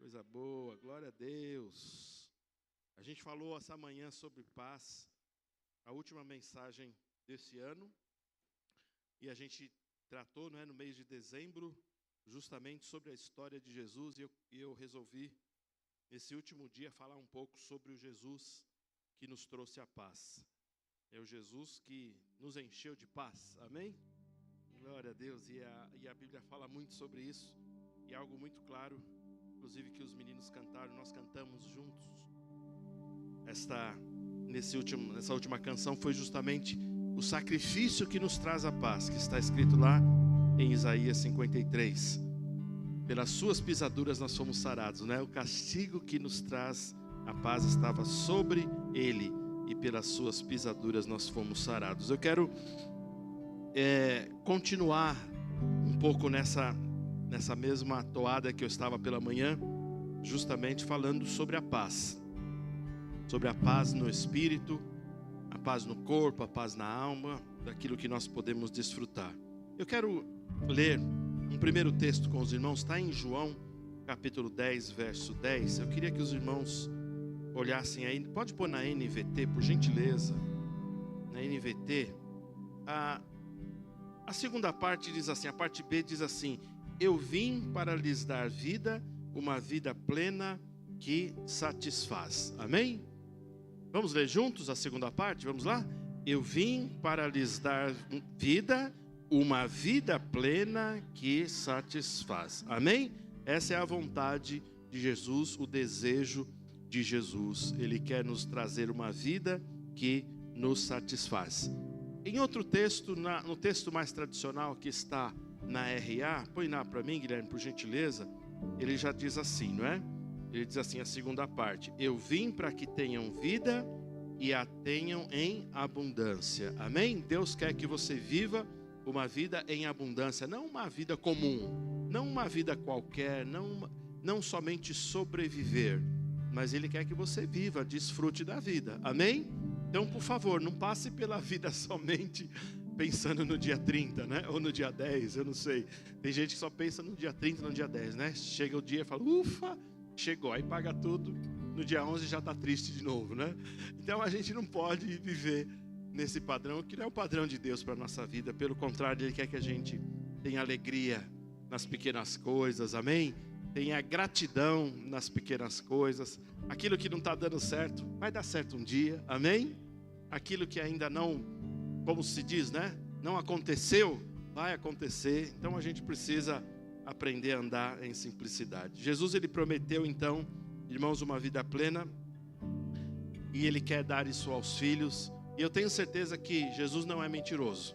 Coisa boa, glória a Deus. A gente falou essa manhã sobre paz, a última mensagem desse ano, e a gente tratou, no mês de dezembro, justamente sobre a história de Jesus, e eu resolvi, nesse último dia, falar um pouco sobre o Jesus que nos trouxe a paz. É o Jesus que nos encheu de paz, amém? Glória a Deus, e a Bíblia fala muito sobre isso, e é algo muito claro, inclusive que os meninos cantaram, nós cantamos juntos. Nessa última canção foi justamente o sacrifício que nos traz a paz, que está escrito lá em Isaías 53. Pelas suas pisaduras nós fomos sarados, O castigo que nos traz a paz estava sobre ele, e pelas suas pisaduras nós fomos sarados. Eu quero continuar um pouco nessa mesma toada que eu estava pela manhã, justamente falando sobre a paz no espírito, a paz no corpo, a paz na alma, daquilo que nós podemos desfrutar. Eu quero ler um primeiro texto com os irmãos, está em João, capítulo 10, verso 10. Eu queria que os irmãos olhassem aí, pode pôr na NVT, por gentileza, na NVT. A segunda parte diz assim, a parte B diz assim: eu vim para lhes dar vida, uma vida plena que satisfaz. Amém? Vamos ler juntos a segunda parte? Vamos lá? Eu vim para lhes dar vida, uma vida plena que satisfaz. Amém? Essa é a vontade de Jesus, o desejo de Jesus. Ele quer nos trazer uma vida que nos satisfaz. Em outro texto, no texto mais tradicional que está na RA, põe lá para mim, Guilherme, por gentileza, ele já diz assim, Ele diz assim, a segunda parte: eu vim para que tenham vida e a tenham em abundância. Amém? Deus quer que você viva uma vida em abundância, não uma vida comum, não uma vida qualquer, não somente sobreviver, mas Ele quer que você viva, desfrute da vida. Amém? Então, por favor, não passe pela vida somente pensando no dia 30, Ou no dia 10, eu não sei. Tem gente que só pensa no dia 30, no dia 10, Chega o dia e fala, ufa, chegou, aí paga tudo. No dia 11 já está triste de novo, Então, a gente não pode viver nesse padrão, que não é o padrão de Deus para a nossa vida. Pelo contrário, Ele quer que a gente tenha alegria nas pequenas coisas, amém? Tenha gratidão nas pequenas coisas. Aquilo que não está dando certo, vai dar certo um dia, amém? Aquilo que ainda não, como se diz, não aconteceu, vai acontecer. Então a gente precisa aprender a andar em simplicidade. Jesus, Ele prometeu então, irmãos, uma vida plena, e Ele quer dar isso aos filhos. E eu tenho certeza que Jesus não é mentiroso.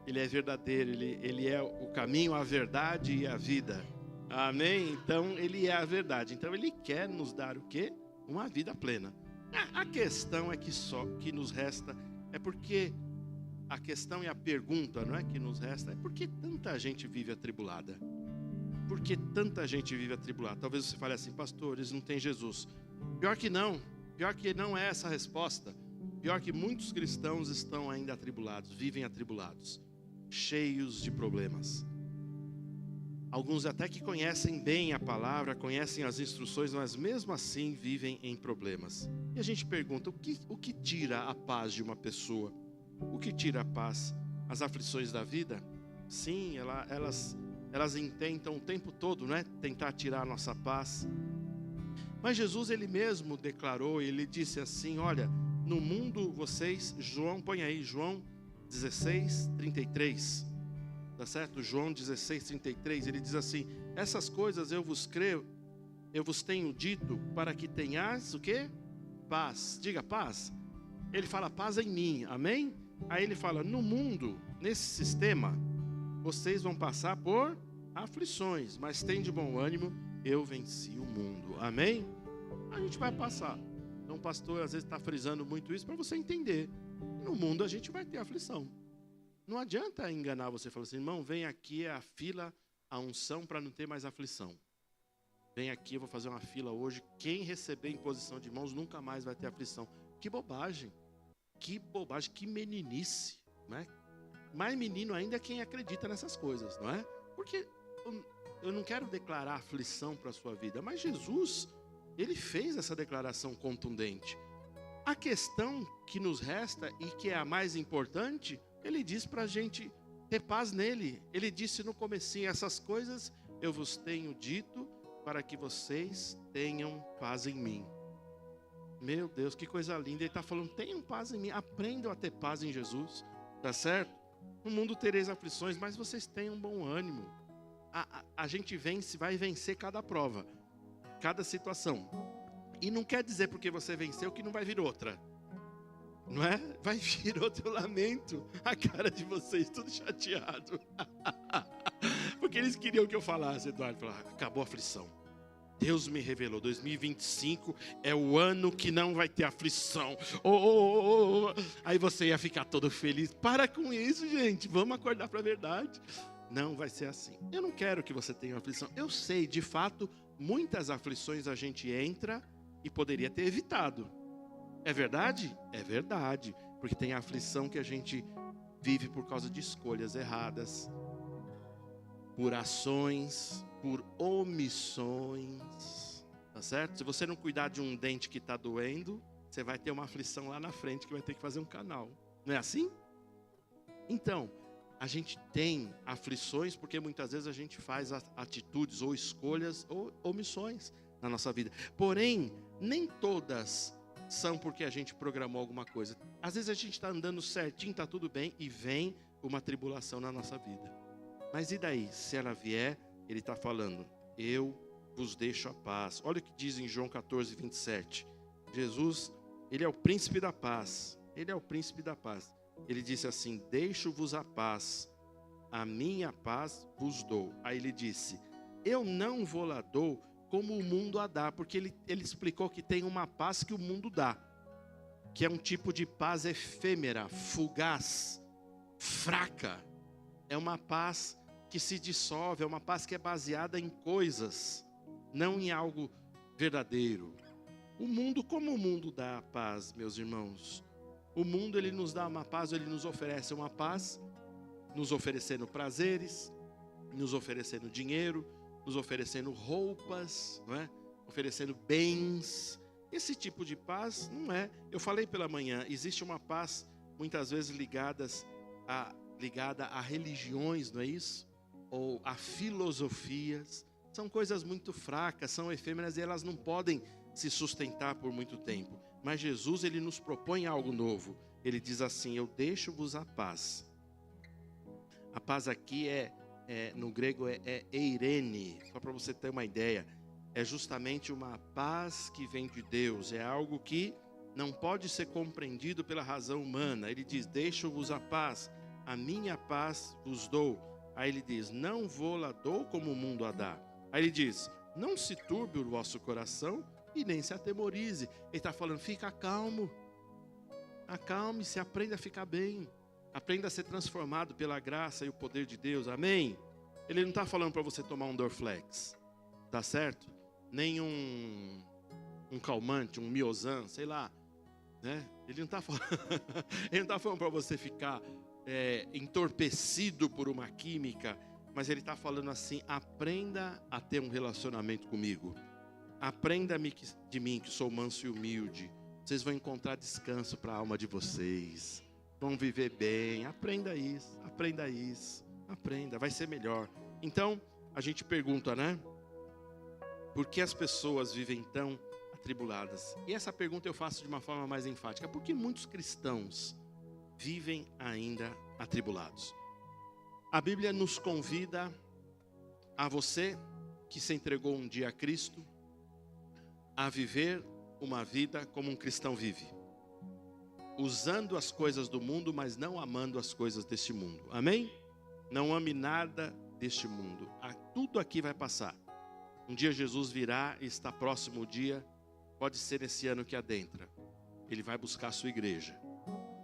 Ele é verdadeiro, Ele é o caminho, a verdade e a vida. Amém? Então, Ele é a verdade. Então, Ele quer nos dar o quê? Uma vida plena. A questão é que nos resta, é porque a questão e a pergunta, que nos resta, é por que tanta gente vive atribulada? Por que tanta gente vive atribulada? Talvez você fale assim, pastor, eles não têm Jesus. Pior que não é essa a resposta. Pior que muitos cristãos estão ainda atribulados, vivem atribulados, cheios de problemas. Alguns até que conhecem bem a palavra, conhecem as instruções, mas mesmo assim vivem em problemas. E a gente pergunta, o que tira a paz de uma pessoa? O que tira a paz? As aflições da vida? Sim, elas intentam o tempo todo, tentar tirar a nossa paz. Mas Jesus, Ele mesmo declarou, Ele disse assim, olha, no mundo vocês, João, põe aí, João 16, 33. Tá certo? João 16, 33, ele diz assim, essas coisas eu vos tenho dito para que tenhais o quê? Paz. Diga paz. Ele fala paz em mim, amém? Aí ele fala, no mundo, nesse sistema, vocês vão passar por aflições, mas tem de bom ânimo, eu venci o mundo, amém? A gente vai passar. Então o pastor às vezes está frisando muito isso para você entender. No mundo a gente vai ter aflição. Não adianta enganar você, falar assim, irmão, vem aqui, é a fila, a unção para não ter mais aflição. Vem aqui, eu vou fazer uma fila hoje, quem receber imposição de mãos nunca mais vai ter aflição. Que bobagem, que meninice, Mais menino ainda é quem acredita nessas coisas, Porque eu não quero declarar aflição para a sua vida, mas Jesus, ele fez essa declaração contundente. A questão que nos resta e que é a mais importante, ele diz para a gente ter paz nele. Ele disse no comecinho, essas coisas eu vos tenho dito para que vocês tenham paz em mim. Meu Deus, que coisa linda. Ele está falando, tenham paz em mim, aprendam a ter paz em Jesus, tá certo? No mundo tereis aflições, mas vocês tenham bom ânimo. A gente vai vencer cada prova, cada situação. E não quer dizer porque você venceu que não vai vir outra. Não é? Vai vir outro lamento. A cara de vocês, tudo chateado. Porque eles queriam que eu falasse, Eduardo. Acabou a aflição. Deus me revelou, 2025 é o ano que não vai ter aflição. Aí você ia ficar todo feliz. Para com isso, gente. Vamos acordar para a verdade. Não vai ser assim. Eu não quero que você tenha aflição. Eu sei, de fato, muitas aflições a gente entra e poderia ter evitado. É verdade? É verdade. Porque tem a aflição que a gente vive por causa de escolhas erradas, por ações, por omissões. Tá certo? Se você não cuidar de um dente que está doendo, você vai ter uma aflição lá na frente que vai ter que fazer um canal. Não é assim? Então, a gente tem aflições porque muitas vezes a gente faz atitudes ou escolhas ou omissões na nossa vida. Porém, nem todas são porque a gente programou alguma coisa. Às vezes a gente está andando certinho, está tudo bem, e vem uma tribulação na nossa vida. Mas e daí? Se ela vier, ele está falando, eu vos deixo a paz. Olha o que diz em João 14, 27. Jesus, ele é o príncipe da paz. Ele é o príncipe da paz. Ele disse assim, deixo-vos a paz, a minha paz vos dou. Aí ele disse, eu não vou lá dou como o mundo a dá, porque ele explicou que tem uma paz que o mundo dá, que é um tipo de paz efêmera, fugaz, fraca. É uma paz que se dissolve, é uma paz que é baseada em coisas, não em algo verdadeiro. O mundo, como o mundo dá a paz, meus irmãos? O mundo, ele nos dá uma paz, ele nos oferece uma paz, nos oferecendo prazeres, nos oferecendo dinheiro, nos oferecendo roupas, não é? Oferecendo bens. Esse tipo de paz não é. Eu falei pela manhã, existe uma paz muitas vezes ligada a religiões, não é isso? Ou a filosofias. São coisas muito fracas, são efêmeras e elas não podem se sustentar por muito tempo. Mas Jesus, ele nos propõe algo novo. Ele diz assim, eu deixo-vos a paz. A paz aqui no grego é eirene, só para você ter uma ideia. É justamente uma paz que vem de Deus, é algo que não pode ser compreendido pela razão humana. Ele diz, deixo-vos a paz, a minha paz vos dou. Aí ele diz, não vou lá dou como o mundo a dá. Aí ele diz, não se turbe o vosso coração e nem se atemorize. Ele está falando, fica calmo, acalme-se, aprenda a ficar bem. Aprenda a ser transformado pela graça e o poder de Deus, amém? Ele não está falando para você tomar um Dorflex, tá certo? Nem um calmante, um Miozan, sei lá, né? Ele não está falando, ele não está falando para você ficar entorpecido por uma química, mas ele está falando assim, aprenda a ter um relacionamento comigo. Aprenda de mim que sou manso e humilde. Vocês vão encontrar descanso para a alma de vocês. Vão viver bem, aprenda isso, aprenda, vai ser melhor. Então, a gente pergunta, né? Por que as pessoas vivem tão atribuladas? E essa pergunta eu faço de uma forma mais enfática. Por que muitos cristãos vivem ainda atribulados? A Bíblia nos convida a você que se entregou um dia a Cristo, a viver uma vida como um cristão vive. Usando as coisas do mundo, mas não amando as coisas deste mundo. Amém? Não ame nada deste mundo. Tudo aqui vai passar. Um dia Jesus virá e está próximo o dia, pode ser esse ano que adentra. Ele vai buscar a sua igreja.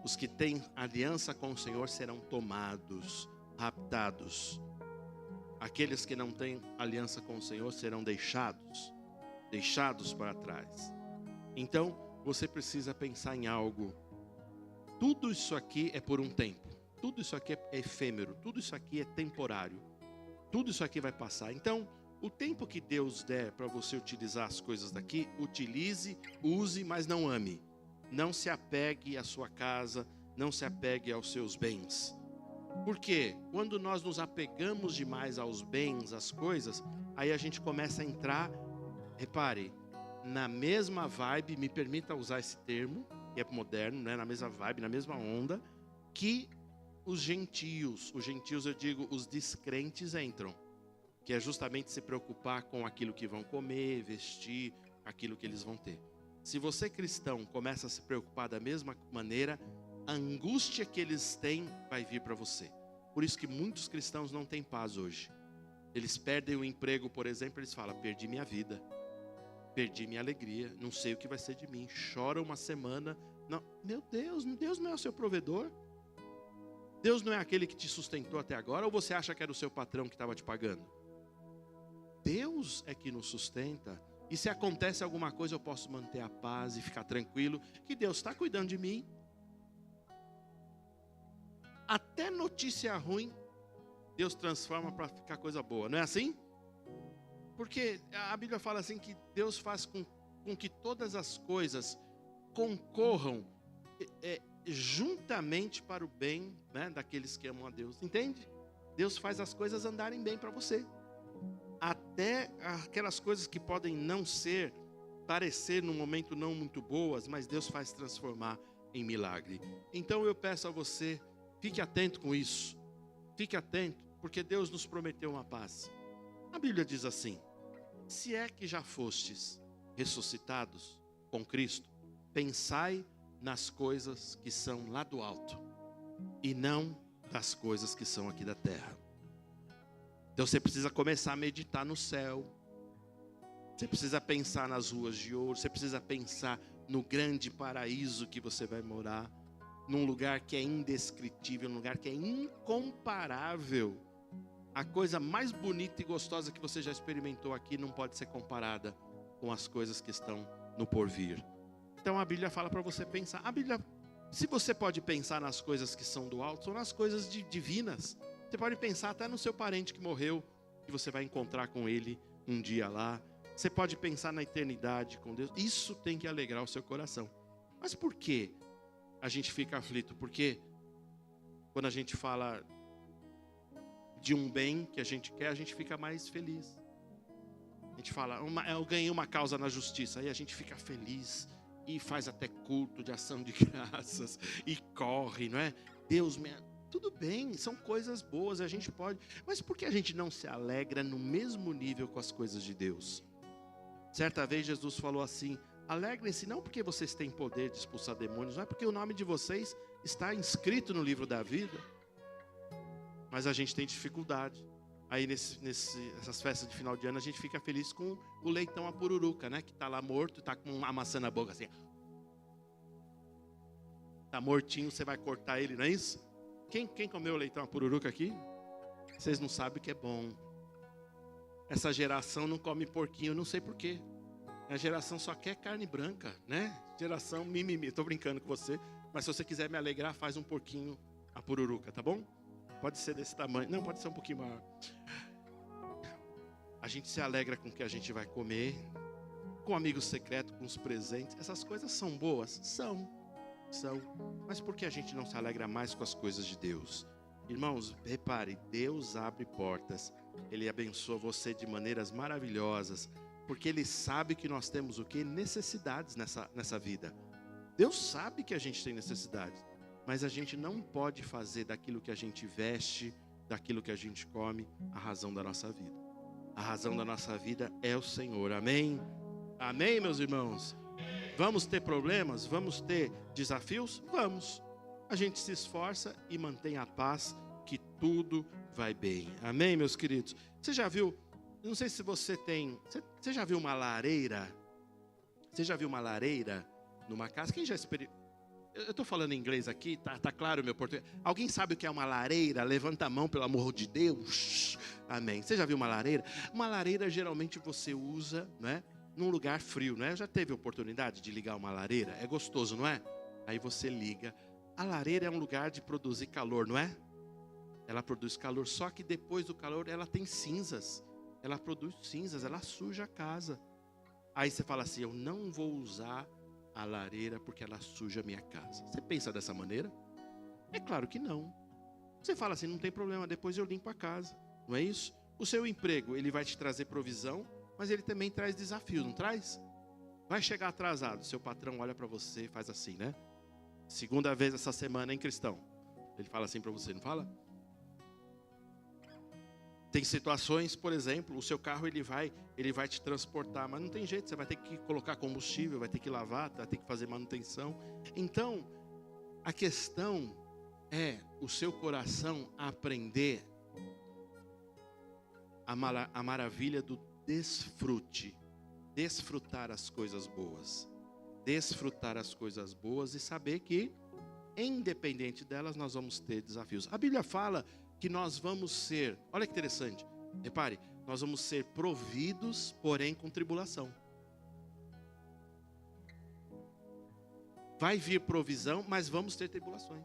Os que têm aliança com o Senhor serão tomados, raptados. Aqueles que não têm aliança com o Senhor serão deixados para trás. Então, você precisa pensar em algo. Tudo isso aqui é por um tempo. Tudo isso aqui é efêmero. Tudo isso aqui é temporário. Tudo isso aqui vai passar. Então, o tempo que Deus der para você utilizar as coisas daqui, utilize, use, mas não ame. Não se apegue à sua casa, não se apegue aos seus bens. Por quê? Quando nós nos apegamos demais aos bens, às coisas, aí a gente começa a entrar, repare, na mesma vibe, me permita usar esse termo, que é moderno, né? Na mesma vibe, na mesma onda, que os gentios eu digo, os descrentes entram. Que é justamente se preocupar com aquilo que vão comer, vestir, aquilo que eles vão ter. Se você cristão começa a se preocupar da mesma maneira, a angústia que eles têm vai vir para você. Por isso que muitos cristãos não têm paz hoje. Eles perdem o emprego, por exemplo, eles falam, perdi minha vida, perdi minha alegria, não sei o que vai ser de mim. Chora uma semana, não, meu Deus não é o seu provedor? Deus não é aquele que te sustentou até agora? Ou você acha que era o seu patrão que estava te pagando? Deus é que nos sustenta. E se acontece alguma coisa, eu posso manter a paz e ficar tranquilo, que Deus está cuidando de mim. Até notícia ruim, Deus transforma para ficar coisa boa, não é assim? Porque a Bíblia fala assim que Deus faz com que todas as coisas concorram juntamente para o bem, né, daqueles que amam a Deus, entende? Deus faz as coisas andarem bem para você. Até aquelas coisas que podem não parecer no momento não muito boas, mas Deus faz transformar em milagre. Então eu peço a você, fique atento com isso. Fique atento, porque Deus nos prometeu uma paz. A Bíblia diz assim: se é que já fostes ressuscitados com Cristo, pensai nas coisas que são lá do alto, e não das coisas que são aqui da terra. Então você precisa começar a meditar no céu. Você precisa pensar nas ruas de ouro. Você precisa pensar no grande paraíso que você vai morar. Num lugar que é indescritível, num lugar que é incomparável. A coisa mais bonita e gostosa que você já experimentou aqui não pode ser comparada com as coisas que estão no porvir. Então a Bíblia fala para você pensar. A Bíblia, se você pode pensar nas coisas que são do alto, são nas coisas divinas. Você pode pensar até no seu parente que morreu, que você vai encontrar com ele um dia lá. Você pode pensar na eternidade com Deus. Isso tem que alegrar o seu coração. Mas por que a gente fica aflito? Porque quando a gente fala de um bem que a gente quer, a gente fica mais feliz. A gente fala, eu ganhei uma causa na justiça, aí a gente fica feliz e faz até culto de ação de graças e corre, não é? Deus me... Tudo bem, são coisas boas, a gente pode. Mas por que a gente não se alegra no mesmo nível com as coisas de Deus? Certa vez Jesus falou assim: alegrem-se não porque vocês têm poder de expulsar demônios, não é porque o nome de vocês está inscrito no livro da vida. Mas a gente tem dificuldade. Aí nessas festas de final de ano a gente fica feliz com o leitão a pururuca, né? Que está lá morto, está com uma maçã na boca assim. Está mortinho, você vai cortar ele, não é isso? Quem comeu leitão a pururuca aqui? Vocês não sabem o que é bom. Essa geração não come porquinho, não sei porquê. A geração só quer carne branca, né? Geração mimimi. Estou brincando com você, mas se você quiser me alegrar, faz um porquinho a pururuca, tá bom? Pode ser desse tamanho, não, pode ser um pouquinho maior. A gente se alegra com o que a gente vai comer, com um amigo secreto, com os presentes. Essas coisas são boas? São. Mas por que a gente não se alegra mais com as coisas de Deus? Irmãos, repare, Deus abre portas. Ele abençoa você de maneiras maravilhosas, porque Ele sabe que nós temos o quê? Necessidades nessa vida. Deus sabe que a gente tem necessidades, mas a gente não pode fazer daquilo que a gente veste, daquilo que a gente come, a razão da nossa vida. A razão da nossa vida é o Senhor, amém? Amém, meus irmãos? Vamos ter problemas? Vamos ter desafios? Vamos. A gente se esforça e mantém a paz, que tudo vai bem. Amém, meus queridos? Você já viu, não sei se você tem, você já viu uma lareira? Você já viu uma lareira numa casa? Quem já experimentou? Eu estou falando em inglês aqui, tá claro o meu português? Alguém sabe o que é uma lareira? Levanta a mão, pelo amor de Deus. Amém. Você já viu uma lareira? Uma lareira geralmente você usa, né, num lugar frio, não é? Já teve oportunidade de ligar uma lareira? É gostoso, não é? Aí você liga. A lareira é um lugar de produzir calor, não é? ela produz calor, só que depois do calor ela tem cinzas, ela produz cinzas, ela suja a casa. Aí você fala assim, eu não vou usar a lareira porque ela suja a minha casa. Você pensa dessa maneira? É claro que não. Você fala assim, não tem problema, depois eu limpo a casa, não é isso? O seu emprego, ele vai te trazer provisão, mas ele também traz desafios, não traz? Vai chegar atrasado, seu patrão olha para você e faz assim, né? Segunda vez essa semana, hein, cristão? Ele fala assim para você, não fala? Tem situações, por exemplo, o seu carro ele vai te transportar, mas não tem jeito, você vai ter que colocar combustível, vai ter que lavar, vai ter que fazer manutenção. Então, a questão é o seu coração aprender a maravilha do desfrute, desfrutar as coisas boas, desfrutar as coisas boas e saber que, independente delas, nós vamos ter desafios. A Bíblia fala que nós vamos ser, olha que interessante, repare, nós vamos ser providos, porém com tribulação. Vai vir provisão, mas vamos ter tribulações.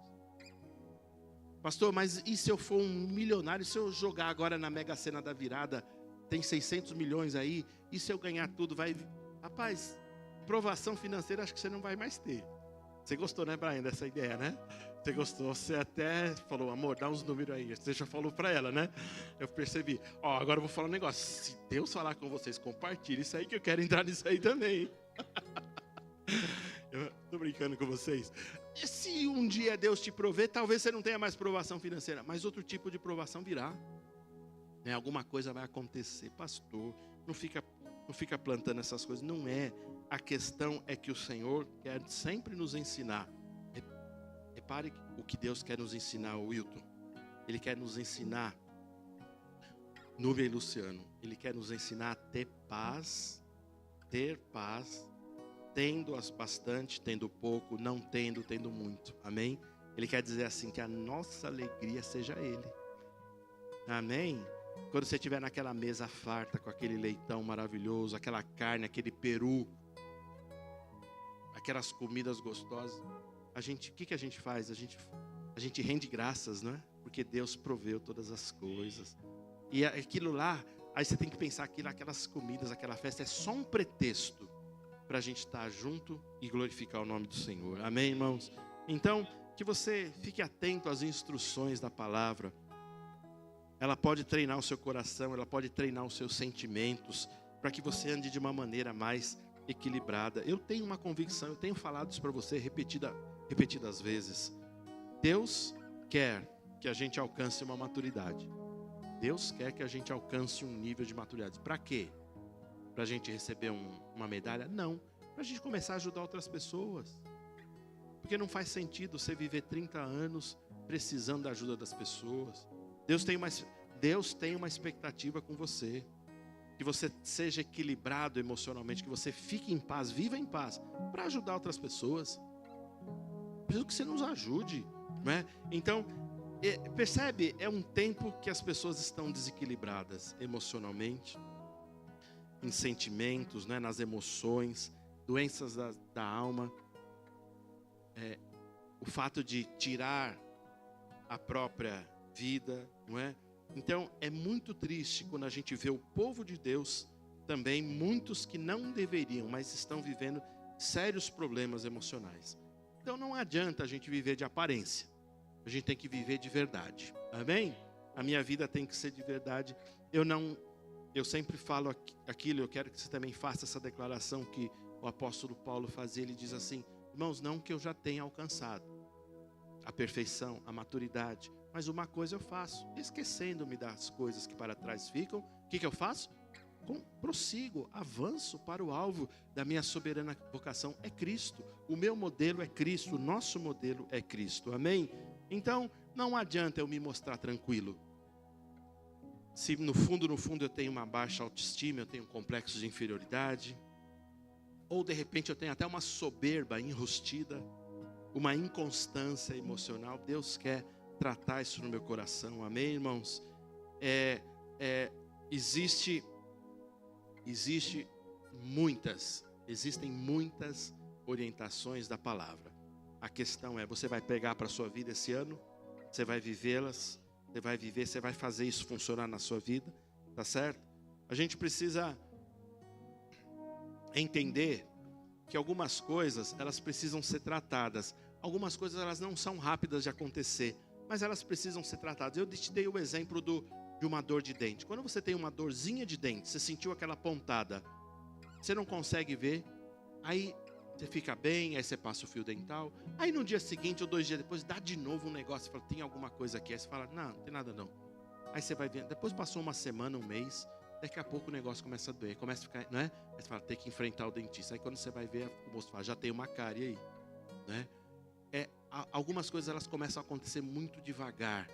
Pastor, mas e se eu for um milionário, se eu jogar agora na Mega Sena da virada, tem 600 milhões aí, e se eu ganhar tudo, vai... Rapaz, provação financeira acho que você não vai mais ter. Você gostou, né, Brian, dessa ideia, né? Você gostou, você até falou, amor, dá uns números aí. Você já falou para ela, né? Eu percebi. Ó, agora eu vou falar um negócio. Se Deus falar com vocês, compartilhe isso aí que eu quero entrar nisso aí também. Eu tô brincando com vocês. E se um dia Deus te prover, talvez você não tenha mais provação financeira, mas outro tipo de provação virá. Né? Alguma coisa vai acontecer. Pastor, não fica plantando essas coisas. Não é. A questão é que o Senhor quer sempre nos ensinar. Repare o que Deus quer nos ensinar, Wilton. Ele quer nos ensinar, Núbia e Luciano, Ele quer nos ensinar a ter paz, tendo bastante, tendo pouco, não tendo, tendo muito. Amém? Ele quer dizer assim, que a nossa alegria seja Ele. Amém? Quando você estiver naquela mesa farta, com aquele leitão maravilhoso, aquela carne, aquele peru, aquelas comidas gostosas, o que a gente faz? A gente rende graças, não é? Porque Deus proveu todas as coisas. E aquilo lá, aí você tem que pensar que aquelas comidas, aquela festa é só um pretexto para a gente estar junto e glorificar o nome do Senhor. Amém, irmãos? Então, que você fique atento às instruções da palavra. Ela pode treinar o seu coração, ela pode treinar os seus sentimentos, para que você ande de uma maneira mais equilibrada. Eu tenho uma convicção, eu tenho falado isso para você repetidas vezes. Deus quer que a gente alcance uma maturidade. Deus quer que a gente alcance um nível de maturidade. Para quê? Para a gente receber uma medalha? Não. Para a gente começar a ajudar outras pessoas. Porque não faz sentido você viver 30 anos precisando da ajuda das pessoas. Deus tem uma expectativa com você. Que você seja equilibrado emocionalmente, que você fique em paz, viva em paz, para ajudar outras pessoas. Preciso que você nos ajude, não é? Então, percebe, é um tempo que as pessoas estão desequilibradas emocionalmente, em sentimentos, né, nas emoções, doenças da alma, o fato de tirar a própria vida, não é? Então, é muito triste quando a gente vê o povo de Deus, também muitos que não deveriam, mas estão vivendo sérios problemas emocionais. Então, não adianta a gente viver de aparência. A gente tem que viver de verdade. Amém? A minha vida tem que ser de verdade. Eu sempre falo aquilo, eu quero que você também faça essa declaração que o apóstolo Paulo fazia. Ele diz assim, irmãos, não que eu já tenha alcançado a perfeição, a maturidade, mas uma coisa eu faço, esquecendo-me das coisas que para trás ficam, o que eu faço? Prossigo, avanço para o alvo da minha soberana vocação, é Cristo. O meu modelo é Cristo, o nosso modelo é Cristo, amém? Então, não adianta eu me mostrar tranquilo. Se no fundo eu tenho uma baixa autoestima, eu tenho um complexo de inferioridade, ou de repente eu tenho até uma soberba enrustida, uma inconstância emocional, Deus quer tratar isso no meu coração, amém, irmãos? Existem muitas orientações da palavra. A questão é, você vai pegar para a sua vida esse ano, você vai vivê-las, Você vai viver, você vai fazer isso funcionar na sua vida, tá certo? A gente precisa entender que algumas coisas, elas precisam ser tratadas. Algumas coisas, elas não são rápidas de acontecer, mas elas precisam ser tratadas. Eu te dei o exemplo de uma dor de dente. Quando você tem uma dorzinha de dente, você sentiu aquela pontada, você não consegue ver, aí você fica bem, aí você passa o fio dental, aí no dia seguinte ou 2 dias depois, dá de novo um negócio, você fala, tem alguma coisa aqui, aí você fala, não tem nada não. Aí você vai vendo, depois passou uma semana, um mês, daqui a pouco o negócio começa a doer, começa a ficar, né? Aí você fala, tem que enfrentar o dentista. Aí quando você vai ver, o moço fala, já tem uma cárie aí, né? Algumas coisas, elas começam a acontecer muito devagar,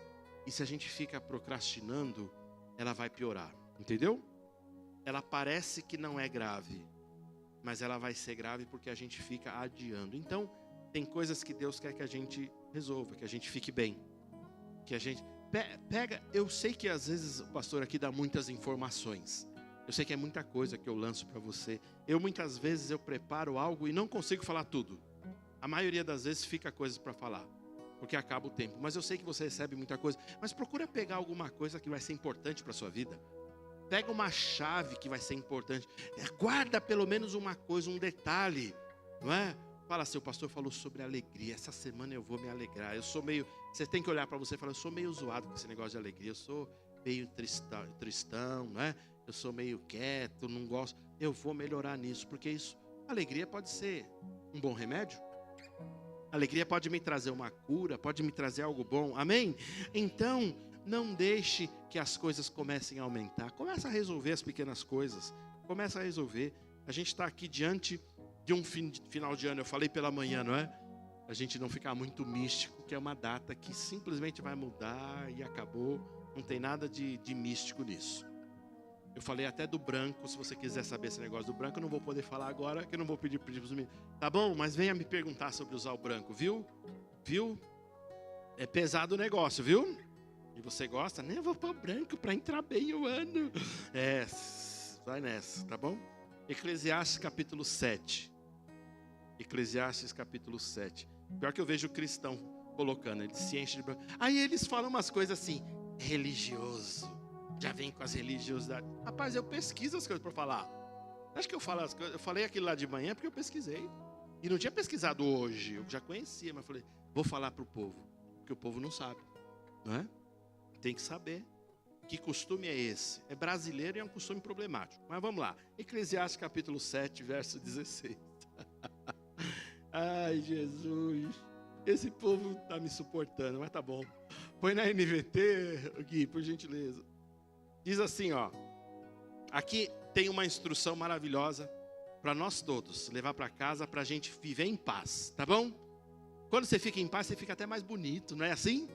e se a gente fica procrastinando, ela vai piorar, entendeu? Ela parece que não é grave, mas ela vai ser grave porque a gente fica adiando. Então, tem coisas que Deus quer que a gente resolva, que a gente fique bem, que a gente pega. Eu sei que às vezes o pastor aqui dá muitas informações, eu sei que é muita coisa que eu lanço para você. Muitas vezes eu preparo algo e não consigo falar tudo. A maioria das vezes fica coisas para falar, porque acaba o tempo. Mas eu sei que você recebe muita coisa, mas procura pegar alguma coisa que vai ser importante para a sua vida. Pega uma chave que vai ser importante. Guarda pelo menos uma coisa, um detalhe, não é? Fala assim, o pastor falou sobre alegria. Essa semana eu vou me alegrar. Eu sou meio... Você tem que olhar para você e falar, eu sou meio zoado com esse negócio de alegria. Eu sou meio tristão, não é? Eu sou meio quieto, não gosto. Eu vou melhorar nisso, porque isso... Alegria pode ser um bom remédio. Alegria pode me trazer uma cura, pode me trazer algo bom. Amém? Então... não deixe que as coisas comecem a aumentar. Começa a resolver as pequenas coisas. Começa a resolver. A gente está aqui diante de um final de ano. Eu falei pela manhã, não é? A gente não ficar muito místico, que é uma data que simplesmente vai mudar e acabou. Não tem nada de místico nisso. Eu falei até do branco. Se você quiser saber esse negócio do branco, eu não vou poder falar agora, que eu não vou pedir para os meninos. Tá bom? Mas venha me perguntar sobre usar o branco, viu? Viu? É pesado o negócio, viu? E você gosta? Nem vou pôr branco para entrar bem o ano. Vai nessa, tá bom? Eclesiastes capítulo 7. Eclesiastes capítulo 7. Pior que eu vejo o cristão colocando, ele se enche de branco. Aí eles falam umas coisas assim, religioso. Já vem com as religiosidades. Rapaz, eu pesquiso as coisas para falar. Acho que eu falo as coisas. Eu falei aquilo lá de manhã porque eu pesquisei. E não tinha pesquisado hoje, eu já conhecia, mas falei, vou falar para o povo. Porque o povo não sabe, não é? Tem que saber que costume é esse. É brasileiro e é um costume problemático. Mas vamos lá. Eclesiastes capítulo 7, verso 16. Ai, Jesus. Esse povo está me suportando, mas tá bom. Põe na NVT, Gui, por gentileza. Diz assim, ó. Aqui tem uma instrução maravilhosa para nós todos. Levar para casa para a gente viver em paz, tá bom? Quando você fica em paz, você fica até mais bonito, não é assim?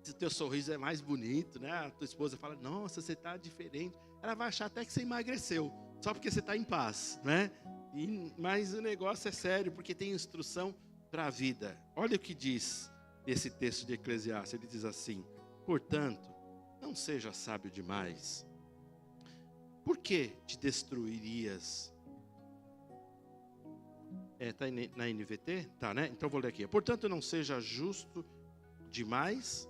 Se o teu sorriso é mais bonito, né? A tua esposa fala, nossa, você está diferente. Ela vai achar até que você emagreceu, só porque você está em paz, né? Mas o negócio é sério, porque tem instrução para a vida. Olha o que diz esse texto de Eclesiastes. Ele diz assim, portanto, não seja sábio demais. Por que te destruirias? Está na NVT? Tá, né? Então vou ler aqui. Portanto, não seja justo demais.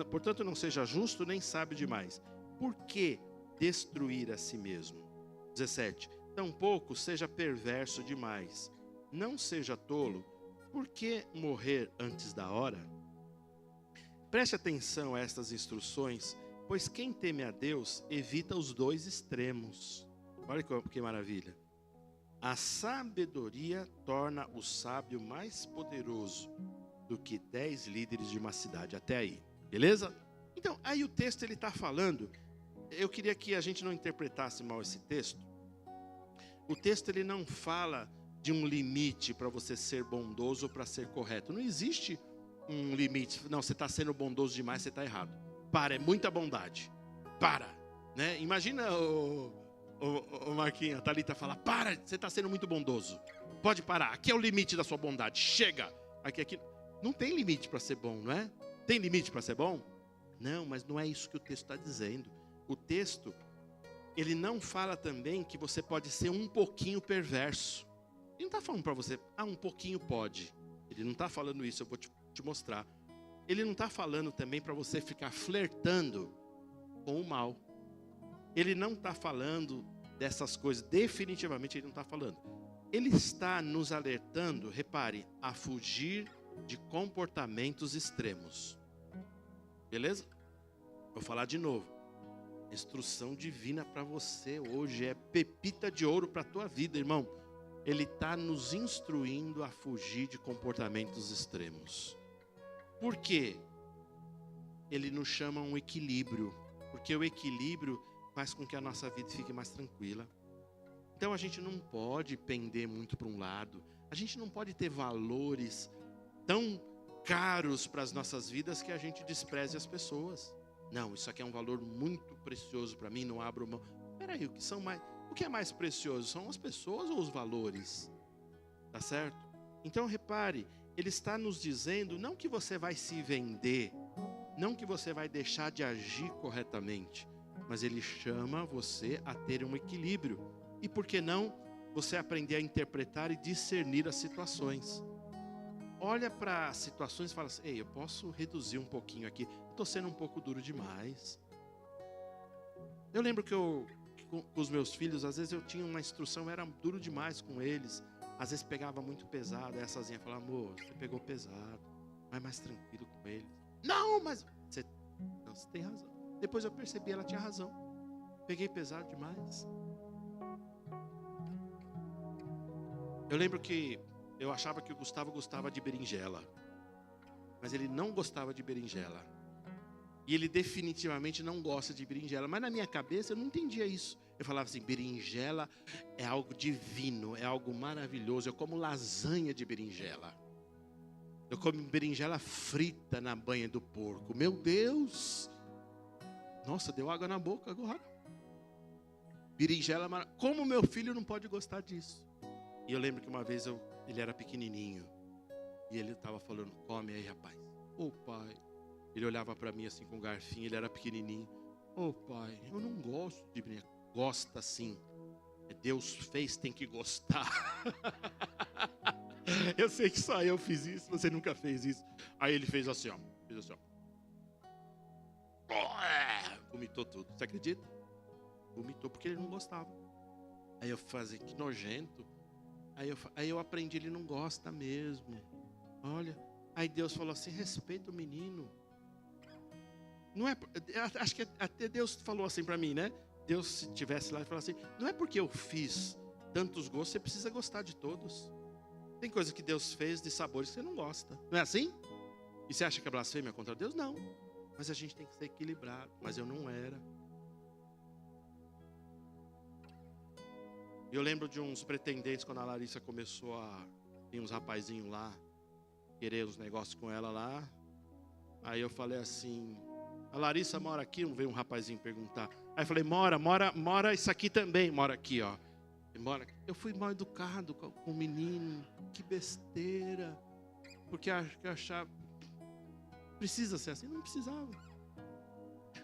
Portanto, não seja justo nem sábio demais. Por que destruir a si mesmo? 17. Tampouco seja perverso demais. Não seja tolo. Por que morrer antes da hora? Preste atenção a estas instruções, pois quem teme a Deus evita os dois extremos. Olha que maravilha. A sabedoria torna o sábio mais poderoso do que 10 líderes de uma cidade. Até aí, beleza? Então, aí o texto ele está falando. Eu queria que a gente não interpretasse mal esse texto. O texto ele não fala de um limite para você ser bondoso ou para ser correto. Não existe um limite. Não, você está sendo bondoso demais, você está errado. Para, é muita bondade. Para, né? Imagina o Marquinhos, a Thalita fala, para, você está sendo muito bondoso. Pode parar, aqui é o limite da sua bondade. Chega. Aqui. Não tem limite para ser bom, não é? Tem limite para ser bom? Não, mas não é isso que o texto está dizendo. O texto, ele não fala também que você pode ser um pouquinho perverso. Ele não está falando para você, um pouquinho pode. Ele não está falando isso, eu vou te mostrar. ele não está falando também para você ficar flertando com o mal. Ele não está falando dessas coisas, definitivamente ele não está falando. Ele está nos alertando, repare, a fugir de comportamentos extremos. Beleza? Vou falar de novo. Instrução divina para você hoje, é pepita de ouro para a tua vida, irmão. Ele está nos instruindo a fugir de comportamentos extremos. Por quê? Ele nos chama um equilíbrio, porque o equilíbrio faz com que a nossa vida fique mais tranquila. Então a gente não pode pender muito para um lado, a gente não pode ter valores tão caros para as nossas vidas que a gente despreze as pessoas. Não, isso aqui é um valor muito precioso para mim, não abro mão. Peraí, o que é mais precioso? São as pessoas ou os valores? Tá certo? Então repare, ele está nos dizendo não que você vai se vender, não que você vai deixar de agir corretamente, mas ele chama você a ter um equilíbrio. E por que não você aprender a interpretar e discernir as situações? Olha para as situações e fala assim, ei, eu posso reduzir um pouquinho aqui, estou sendo um pouco duro demais. Eu lembro que com os meus filhos, às vezes eu tinha uma instrução, era duro demais com eles, às vezes pegava muito pesado, aí a sozinha falava, amor, você pegou pesado, vai mais tranquilo com eles. Não, mas você tem razão. Depois eu percebi, ela tinha razão, peguei pesado demais. Eu lembro que eu achava que o Gustavo gostava de berinjela, mas ele não gostava de berinjela. E ele definitivamente não gosta de berinjela. Mas na minha cabeça eu não entendia isso. Eu falava assim, berinjela é algo divino, é algo maravilhoso. Eu como lasanha de berinjela. Eu como berinjela frita na banha do porco. Meu Deus! Nossa, deu água na boca agora. Berinjela, como meu filho não pode gostar disso? E eu lembro que uma vez ele era pequenininho. E ele estava falando, come aí, rapaz. Ô pai. Ele olhava para mim assim com um garfinho, ele era pequenininho. Ô pai, eu não gosto de brincar. Gosta sim. Deus fez, tem que gostar. Eu sei que só eu fiz isso, você nunca fez isso. Aí ele fez assim, ó. Fez assim, ó. Vomitou tudo. Você acredita? Vomitou porque ele não gostava. Aí eu falei, que nojento. Aí eu aprendi, ele não gosta mesmo. Olha. Aí Deus falou assim, respeita o menino. Não é, acho que até Deus falou assim para mim, né? Deus, se estivesse lá, e falasse assim, não é porque eu fiz tantos gostos, você precisa gostar de todos. Tem coisa que Deus fez de sabores que você não gosta. Não é assim? E você acha que é blasfêmia contra Deus? Não. Mas a gente tem que ser equilibrado. Mas eu não era. Eu lembro de uns pretendentes, quando a Larissa começou tinha uns rapazinhos lá, querer os negócios com ela lá. Aí eu falei assim, a Larissa mora aqui, não veio um rapazinho perguntar. Aí eu falei, mora isso aqui também, mora aqui, ó. Eu fui mal educado com o menino, que besteira. Porque eu achava, precisa ser assim? Não precisava.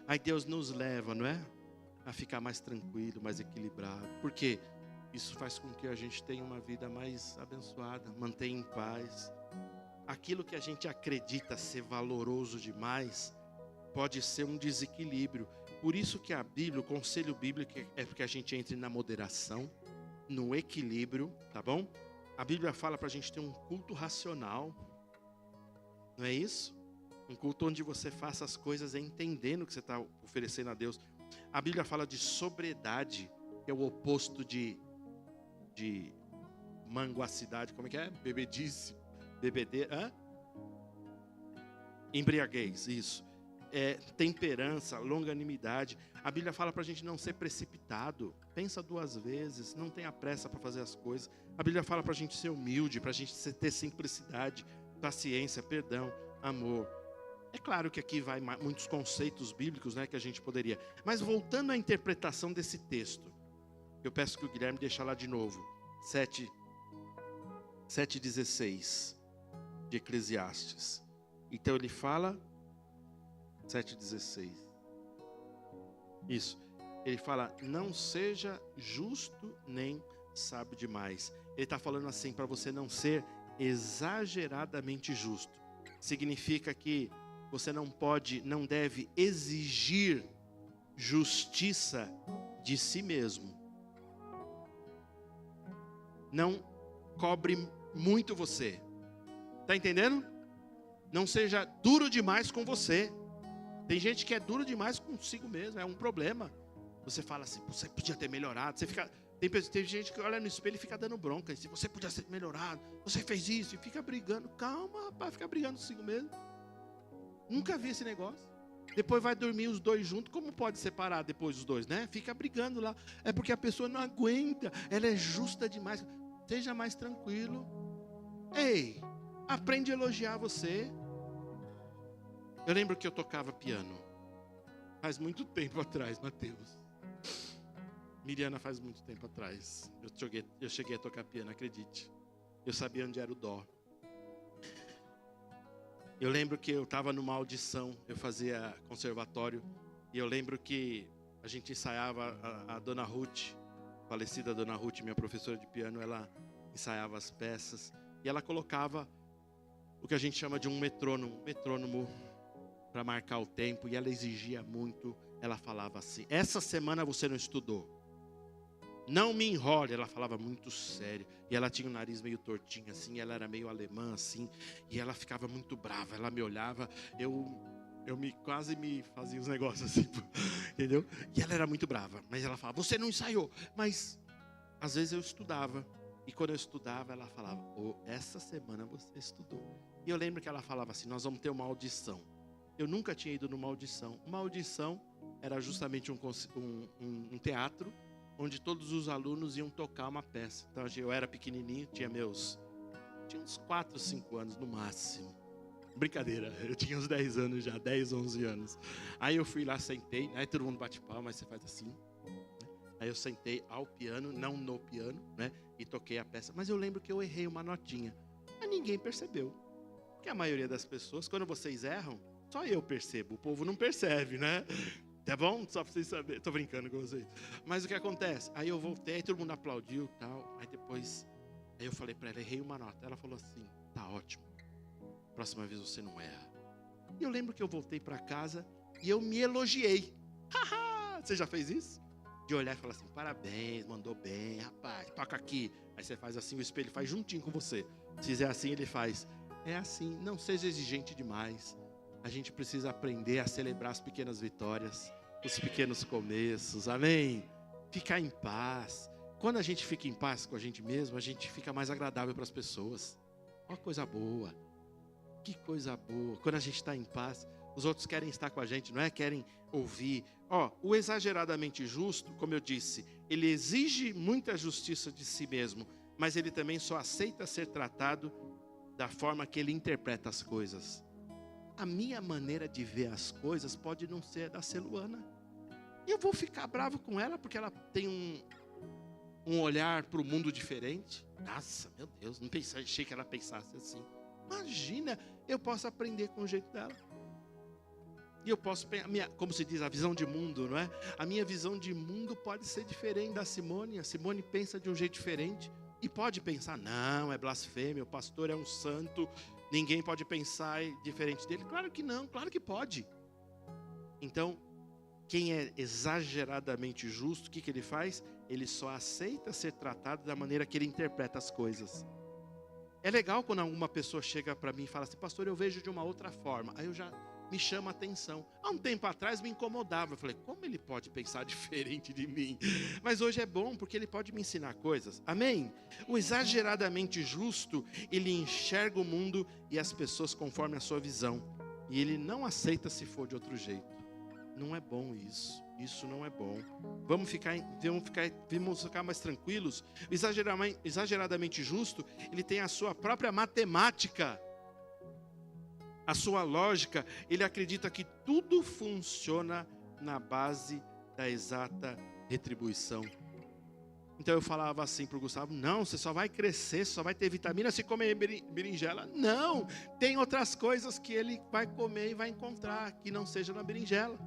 Aí Deus nos leva, não é? A ficar mais tranquilo, mais equilibrado. Por quê? Isso faz com que a gente tenha uma vida mais abençoada, mantenha em paz. Aquilo que a gente acredita ser valoroso demais, pode ser um desequilíbrio. Por isso que a Bíblia, o conselho bíblico é que a gente entre na moderação, no equilíbrio, tá bom? A Bíblia fala para a gente ter um culto racional, não é isso? Um culto onde você faça as coisas entendendo o que você está oferecendo a Deus. A Bíblia fala de sobriedade, que é o oposto de manguacidade, como é que é? Bebedice, embriaguez, isso. Temperança, longanimidade. A Bíblia fala para a gente não ser precipitado. Pensa 2 vezes, não tenha pressa para fazer as coisas. A Bíblia fala para a gente ser humilde, para a gente ter simplicidade, paciência, perdão, amor. É claro que aqui vai muitos conceitos bíblicos, né, que a gente poderia. Mas voltando à interpretação desse texto, eu peço que o Guilherme deixe lá de novo. 7:16 de Eclesiastes. Então ele fala 7:16. Isso. Ele fala, não seja justo nem sábio demais. Ele está falando assim, para você não ser exageradamente justo. Significa que você não deve exigir justiça de si mesmo. Não cobre muito você. Está entendendo? Não seja duro demais com você. Tem gente que é duro demais consigo mesmo, é um problema. Você fala assim, você podia ter melhorado. Tem gente que olha no espelho e fica dando bronca. Se você podia ter melhorado, você fez isso e fica brigando. Calma, rapaz, fica brigando consigo mesmo. Nunca vi esse negócio. Depois vai dormir os dois juntos. Como pode separar depois os dois, né? Fica brigando lá. É porque a pessoa não aguenta. Ela é justa demais. Seja mais tranquilo. Ei, aprende a elogiar você. Eu lembro que eu tocava piano. Faz muito tempo atrás, Mateus. Miriana faz muito tempo atrás. Eu cheguei a tocar piano, acredite. Eu sabia onde era o dó. Eu lembro que eu estava numa audição, eu fazia conservatório, e eu lembro que a gente ensaiava, a dona Ruth, falecida dona Ruth, minha professora de piano, ela ensaiava as peças, e ela colocava o que a gente chama de um metrônomo para marcar o tempo, e ela exigia muito. Ela falava assim: essa semana você não estudou, não me enrole. Ela falava muito sério, e ela tinha o nariz meio tortinho assim, ela era meio alemã assim, e ela ficava muito brava. Ela me olhava, eu quase me fazia os negócios assim, entendeu? E ela era muito brava, mas ela falava: você não ensaiou. Mas às vezes eu estudava, e quando eu estudava ela falava: essa semana você estudou. E eu lembro que ela falava assim: nós vamos ter uma audição. Eu nunca tinha ido numa audição. Uma audição era justamente um teatro, onde todos os alunos iam tocar uma peça. Então eu era pequenininho, tinha uns 4, 5 anos no máximo. Brincadeira, eu tinha uns 10 anos já, 10, 11 anos. Aí eu fui lá, sentei, aí todo mundo bate palma, mas você faz assim. Aí eu sentei ao piano, não no piano, né? E toquei a peça. Mas eu lembro que eu errei uma notinha. Mas ninguém percebeu. Porque a maioria das pessoas, quando vocês erram, só eu percebo, o povo não percebe, né? Tá bom? Só pra vocês saberem. Tô brincando com vocês. Mas o que acontece? Aí eu voltei, aí todo mundo aplaudiu e tal. Aí depois, aí eu falei pra ela, errei uma nota. Ela falou assim: tá ótimo. Próxima vez você não erra. E eu lembro que eu voltei pra casa e eu me elogiei. Haha! Você já fez isso? De olhar e falar assim: parabéns, mandou bem, rapaz, toca aqui. Aí você faz assim, o espelho faz juntinho com você. Se fizer assim, ele faz. É assim, não seja exigente demais. A gente precisa aprender a celebrar as pequenas vitórias, os pequenos começos, amém? Ficar em paz. Quando a gente fica em paz com a gente mesmo, a gente fica mais agradável para as pessoas. Ó, coisa boa. Que coisa boa. Quando a gente está em paz, os outros querem estar com a gente, não é? Querem ouvir. Ó, o exageradamente justo, como eu disse, ele exige muita justiça de si mesmo, mas ele também só aceita ser tratado da forma que ele interpreta as coisas. A minha maneira de ver as coisas pode não ser a da Celuana. E eu vou ficar bravo com ela porque ela tem um olhar para o mundo diferente. Nossa, meu Deus, não pensei, achei que ela pensasse assim. Imagina, eu posso aprender com o jeito dela. E eu posso, como se diz, a visão de mundo, não é? A minha visão de mundo pode ser diferente da Simone. A Simone pensa de um jeito diferente. E pode pensar: não, é blasfêmia, o pastor é um santo, ninguém pode pensar diferente dele. Claro que não, claro que pode. Então, quem é exageradamente justo, o que ele faz? Ele só aceita ser tratado da maneira que ele interpreta as coisas. É legal quando alguma pessoa chega para mim e fala assim: pastor, eu vejo de uma outra forma. Aí eu já me chama a atenção. Há um tempo atrás me incomodava. Eu falei: como ele pode pensar diferente de mim? Mas hoje é bom porque ele pode me ensinar coisas. Amém? O exageradamente justo, ele enxerga o mundo e as pessoas conforme a sua visão. E ele não aceita se for de outro jeito. Não é bom isso. Isso não é bom. Vamos ficar mais tranquilos. O exageradamente justo, ele tem a sua própria matemática, a sua lógica. Ele acredita que tudo funciona na base da exata retribuição. Então eu falava assim para o Gustavo: não, você só vai crescer, só vai ter vitamina se comer berinjela. Não, tem outras coisas que ele vai comer e vai encontrar que não seja na berinjela.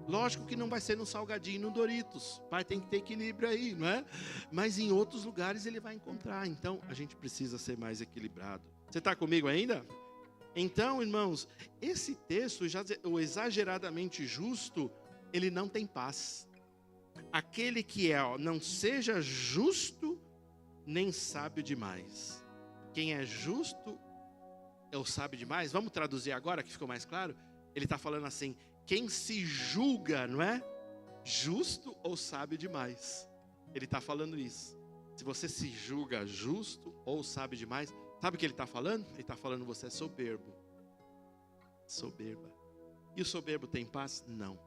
Lógico que não vai ser no salgadinho e no Doritos. Vai ter que ter equilíbrio aí, não é? Mas em outros lugares ele vai encontrar. Então a gente precisa ser mais equilibrado. Você está comigo ainda? Então, irmãos, esse texto, o exageradamente justo, ele não tem paz. Aquele que não seja justo, nem sábio demais. Quem é justo é o sábio demais. Vamos traduzir agora, que ficou mais claro? Ele está falando assim, quem se julga, não é? Justo ou sábio demais. Ele está falando isso. Se você se julga justo ou sábio demais, sabe o que ele está falando? Ele está falando você é soberbo. Soberba. E o soberbo tem paz? Não.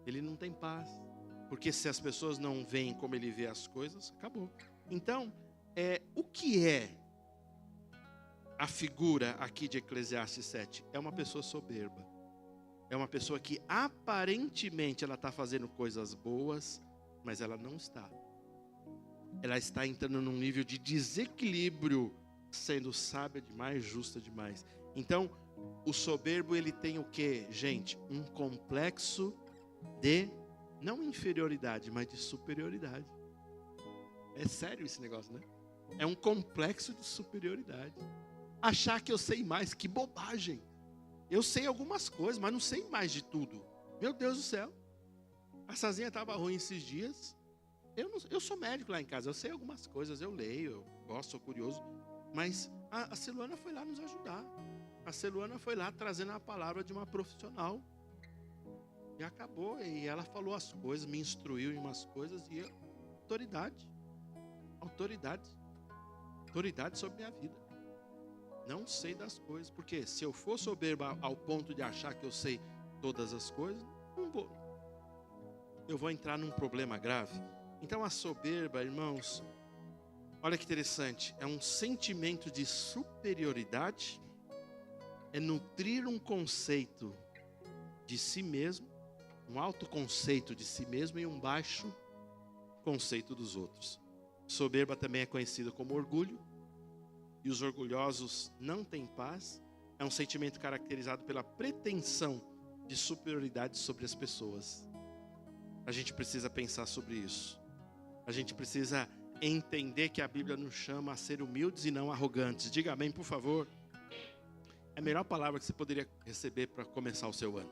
Ele não tem paz. Porque se as pessoas não veem como ele vê as coisas, acabou. Então, o que é a figura aqui de Eclesiastes 7? É uma pessoa soberba. É uma pessoa que aparentemente ela está fazendo coisas boas, mas ela não está. Ela está entrando num nível de desequilíbrio, sendo sábia demais, justa demais. Então, o soberbo, ele tem o quê, gente? Um complexo de, não inferioridade, mas de superioridade. É sério esse negócio, né? É um complexo de superioridade. Achar que eu sei mais, que bobagem. Eu sei algumas coisas, mas não sei mais de tudo. Meu Deus do céu. A Sazinha estava ruim esses dias. Eu sou médico lá em casa, eu sei algumas coisas, eu leio, eu gosto, sou curioso. Mas a Celuana foi lá nos ajudar. A Celuana foi lá trazendo a palavra de uma profissional. E acabou, e ela falou as coisas, me instruiu em umas coisas. E eu, autoridade sobre minha vida. Não sei das coisas, porque se eu for soberba ao ponto de achar que eu sei todas as coisas, não vou. Eu vou entrar num problema grave. Então a soberba, irmãos, olha que interessante, é um sentimento de superioridade, é nutrir um conceito de si mesmo, um alto conceito de si mesmo e um baixo conceito dos outros. Soberba também é conhecida como orgulho, e os orgulhosos não têm paz. É um sentimento caracterizado pela pretensão de superioridade sobre as pessoas. A gente precisa pensar sobre isso. A gente precisa entender que a Bíblia nos chama a ser humildes e não arrogantes. Diga amém, por favor. É a melhor palavra que você poderia receber para começar o seu ano.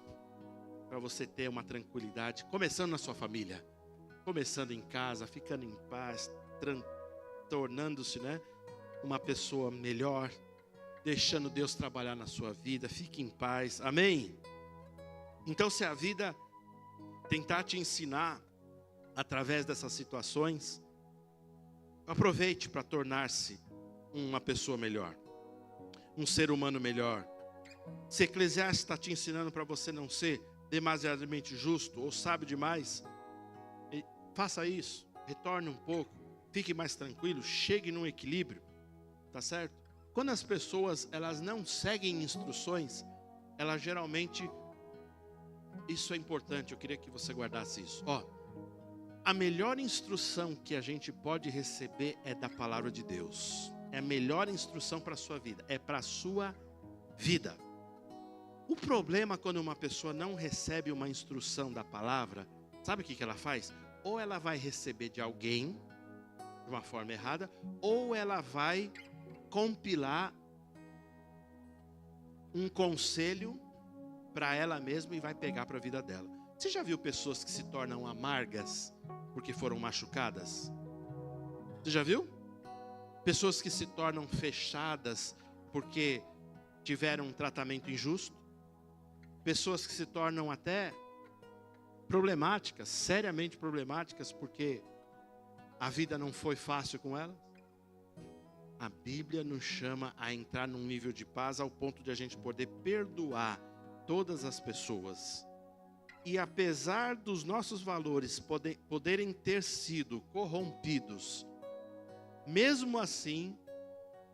Para você ter uma tranquilidade, começando na sua família, começando em casa, ficando em paz, tornando-se, né, uma pessoa melhor, deixando Deus trabalhar na sua vida. Fique em paz, amém? Então, se a vida tentar te ensinar através dessas situações, aproveite para tornar-se uma pessoa melhor, um ser humano melhor. Se Eclesiastes está te ensinando para você não ser demasiadamente justo ou sábio demais, faça isso, retorne um pouco, fique mais tranquilo, chegue num equilíbrio, tá certo? Quando as pessoas elas não seguem instruções, elas geralmente, isso é importante, eu queria que você guardasse isso. A melhor instrução que a gente pode receber é da palavra de Deus. É a melhor instrução para a sua vida, é para a sua vida. O problema quando uma pessoa não recebe uma instrução da palavra, sabe o que ela faz? Ou ela vai receber de alguém, de uma forma errada, ou ela vai compilar um conselho para ela mesma e vai pegar para a vida dela. Você já viu pessoas que se tornam amargas porque foram machucadas? Você já viu? Pessoas que se tornam fechadas porque tiveram um tratamento injusto? Pessoas que se tornam até problemáticas, seriamente problemáticas, porque a vida não foi fácil com elas? A Bíblia nos chama a entrar num nível de paz ao ponto de a gente poder perdoar todas as pessoas. E apesar dos nossos valores poderem ter sido corrompidos, mesmo assim,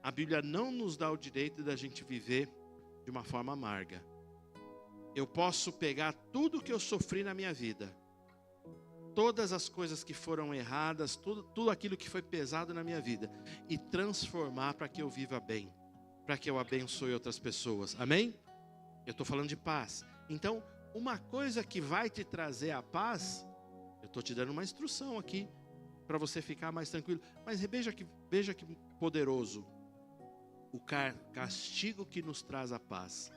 a Bíblia não nos dá o direito da gente viver de uma forma amarga. Eu posso pegar tudo que eu sofri na minha vida, todas as coisas que foram erradas, tudo aquilo que foi pesado na minha vida, e transformar para que eu viva bem, para que eu abençoe outras pessoas. Amém? Eu estou falando de paz. Então, uma coisa que vai te trazer a paz, eu estou te dando uma instrução aqui, para você ficar mais tranquilo. Mas veja que poderoso. o castigo que nos traz a paz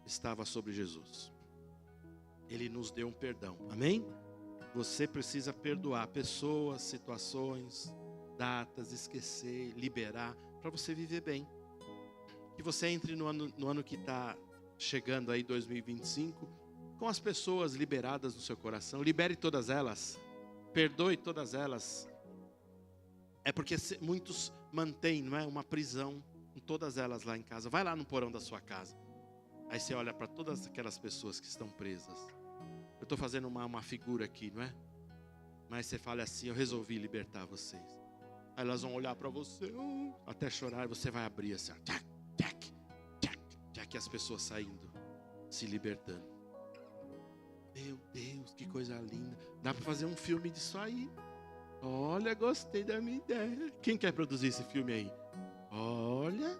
estava sobre Jesus. Ele nos deu um perdão, amém? Você precisa perdoar pessoas, situações, datas, esquecer, liberar, para você viver bem. Que você entre no ano que está chegando aí, 2025, com as pessoas liberadas no seu coração. Libere todas elas, perdoe todas elas. É porque muitos mantêm, não é, uma prisão com todas elas lá em casa. Vai lá no porão da sua casa. Aí você olha para todas aquelas pessoas que estão presas. Eu estou fazendo uma figura aqui, não é? Mas você fala assim, eu resolvi libertar vocês. Aí elas vão olhar para você, até chorar, e você vai abrir assim, tchac, tchac, tchac, tchac, as pessoas saindo, se libertando. Meu Deus, que coisa linda. Dá para fazer um filme disso aí. Olha, gostei da minha ideia. Quem quer produzir esse filme aí? Olha,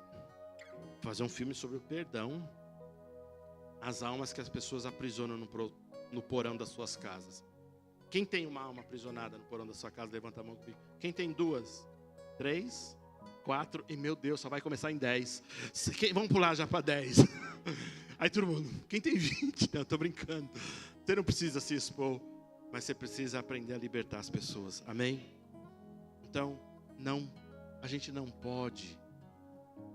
fazer um filme sobre o perdão. As almas que as pessoas aprisionam no porão das suas casas. Quem tem uma alma aprisionada no porão da sua casa, levanta a mão comigo. Quem tem 2, 3, 4, e meu Deus, só vai começar em 10. Vamos pular já para 10. Aí todo mundo, quem tem 20? Não, estou brincando. Você não precisa se expor, mas você precisa aprender a libertar as pessoas, amém? Então, a gente não pode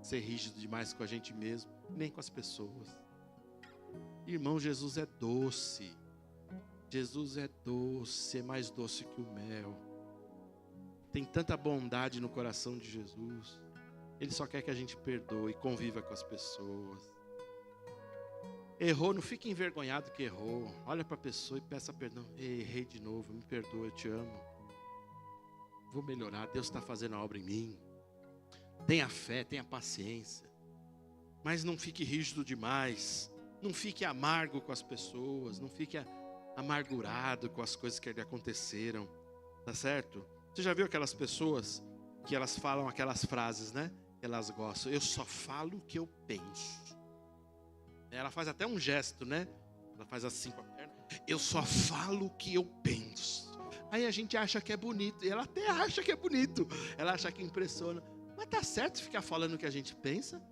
ser rígido demais com a gente mesmo, nem com as pessoas. Irmão, Jesus é doce. Jesus é doce, é mais doce que o mel. Tem tanta bondade no coração de Jesus. Ele só quer que a gente perdoe, conviva com as pessoas. Errou, não fique envergonhado que errou. Olha para a pessoa e peça perdão. Errei de novo, me perdoa, eu te amo. Vou melhorar, Deus está fazendo a obra em mim. Tenha fé, tenha paciência. Mas não fique rígido demais. Não fique amargo com as pessoas. Não fique amargurado com as coisas que lhe aconteceram. Tá certo? Você já viu aquelas pessoas que elas falam aquelas frases, né? Que elas gostam. Eu só falo o que eu penso. Ela faz até um gesto, né? Ela faz assim com a perna. Eu só falo o que eu penso. Aí a gente acha que é bonito. E ela até acha que é bonito. Ela acha que impressiona. Mas tá certo ficar falando o que a gente pensa?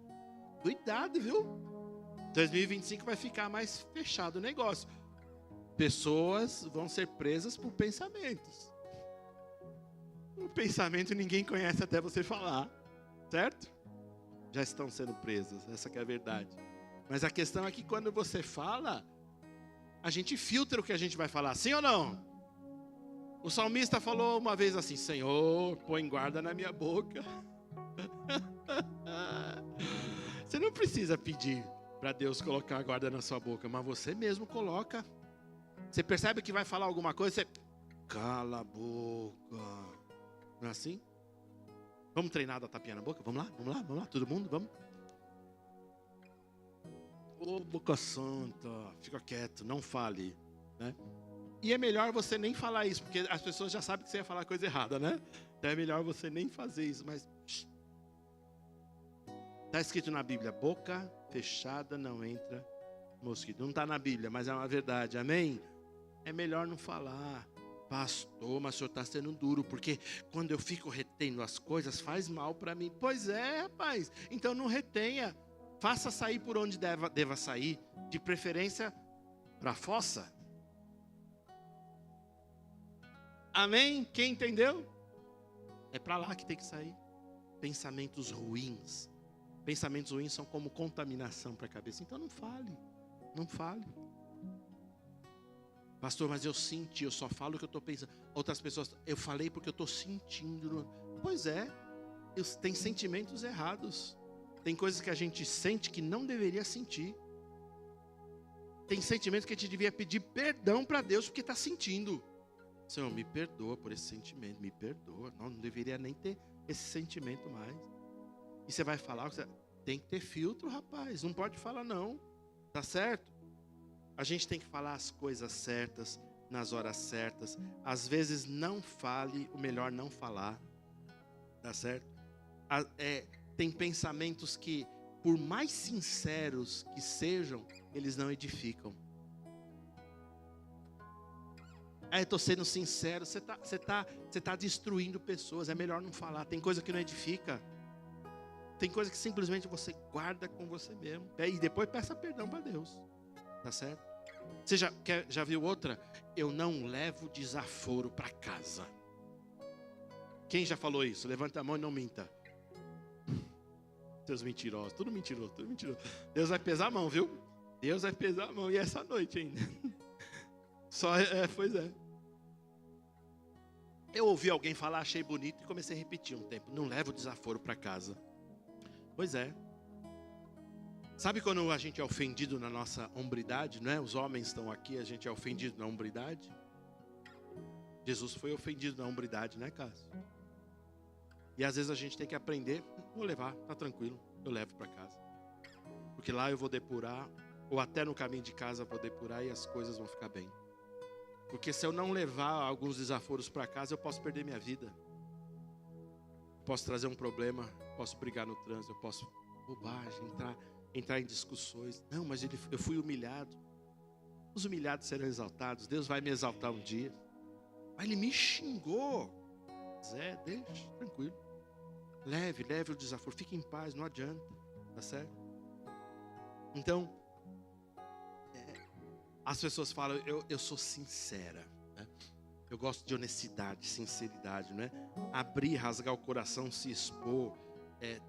Cuidado, viu? 2025 vai ficar mais fechado o negócio. Pessoas vão ser presas por pensamentos. O pensamento ninguém conhece até você falar. Certo? Já estão sendo presas. Essa que é a verdade. Mas a questão é que quando você fala, a gente filtra o que a gente vai falar. Sim ou não? O salmista falou uma vez assim: Senhor, põe guarda na minha boca. Você não precisa pedir para Deus colocar a guarda na sua boca, mas você mesmo coloca. Você percebe que vai falar alguma coisa, você cala a boca. Não é assim? Vamos treinar da tapinha na boca? Vamos lá, todo mundo, vamos. Ô, boca santa, fica quieto, não fale, né? E é melhor você nem falar isso, porque as pessoas já sabem que você ia falar coisa errada, né? Então é melhor você nem fazer isso, mas está escrito na Bíblia, boca fechada não entra mosquito. Não está na Bíblia, mas é uma verdade, amém? É melhor não falar. Pastor, mas o senhor está sendo duro, porque quando eu fico retendo as coisas, faz mal para mim. Pois é, rapaz, então não retenha. Faça sair por onde deva sair, de preferência para a fossa. Amém? Quem entendeu? É para lá que tem que sair. Pensamentos ruins. Pensamentos ruins são como contaminação para a cabeça. Então não fale. Não fale. Pastor, mas eu senti, eu só falo o que eu estou pensando. Outras pessoas, eu falei porque eu estou sentindo. Pois é, tem sentimentos errados. Tem coisas que a gente sente que não deveria sentir. Tem sentimentos que a gente devia pedir perdão para Deus porque está sentindo. Senhor, me perdoa por esse sentimento, me perdoa. Não deveria nem ter esse sentimento mais. E você vai falar, tem que ter filtro, rapaz. Não pode falar não, tá certo? A gente tem que falar as coisas certas, nas horas certas. Às vezes não fale, o melhor não falar, tá certo? Tem pensamentos que, por mais sinceros que sejam, eles não edificam. Eu estou sendo sincero, você tá destruindo pessoas, é melhor não falar. Tem coisa que não edifica. Tem coisa que simplesmente você guarda com você mesmo. E depois peça perdão para Deus. Tá certo? Você já viu outra? Eu não levo desaforo para casa. Quem já falou isso? Levanta a mão e não minta. Deus mentiroso, tudo mentiroso, tudo mentiroso. Deus vai pesar a mão, viu? Deus vai pesar a mão, e essa noite ainda. Pois é. Eu ouvi alguém falar, achei bonito e comecei a repetir um tempo. Não levo desaforo para casa. Pois é. Sabe quando a gente é ofendido na nossa hombridade, não é? Os homens estão aqui, a gente é ofendido na hombridade. Jesus foi ofendido na hombridade, né, Cássio? E às vezes a gente tem que aprender, vou levar, tá tranquilo, eu levo para casa. Porque lá eu vou depurar, ou até no caminho de casa eu vou depurar e as coisas vão ficar bem. Porque se eu não levar alguns desaforos para casa, eu posso perder minha vida. Posso trazer um problema, posso brigar no trânsito, eu posso bobagem, entrar em discussões. Não, mas eu fui humilhado. Os humilhados serão exaltados, Deus vai me exaltar um dia. Mas ele me xingou. Zé, deixa, tranquilo. Leve o desaforo, fique em paz, não adianta, tá certo? Então, as pessoas falam, eu sou sincera, né? Eu gosto de honestidade, sinceridade, né? Abrir, rasgar o coração, se expor,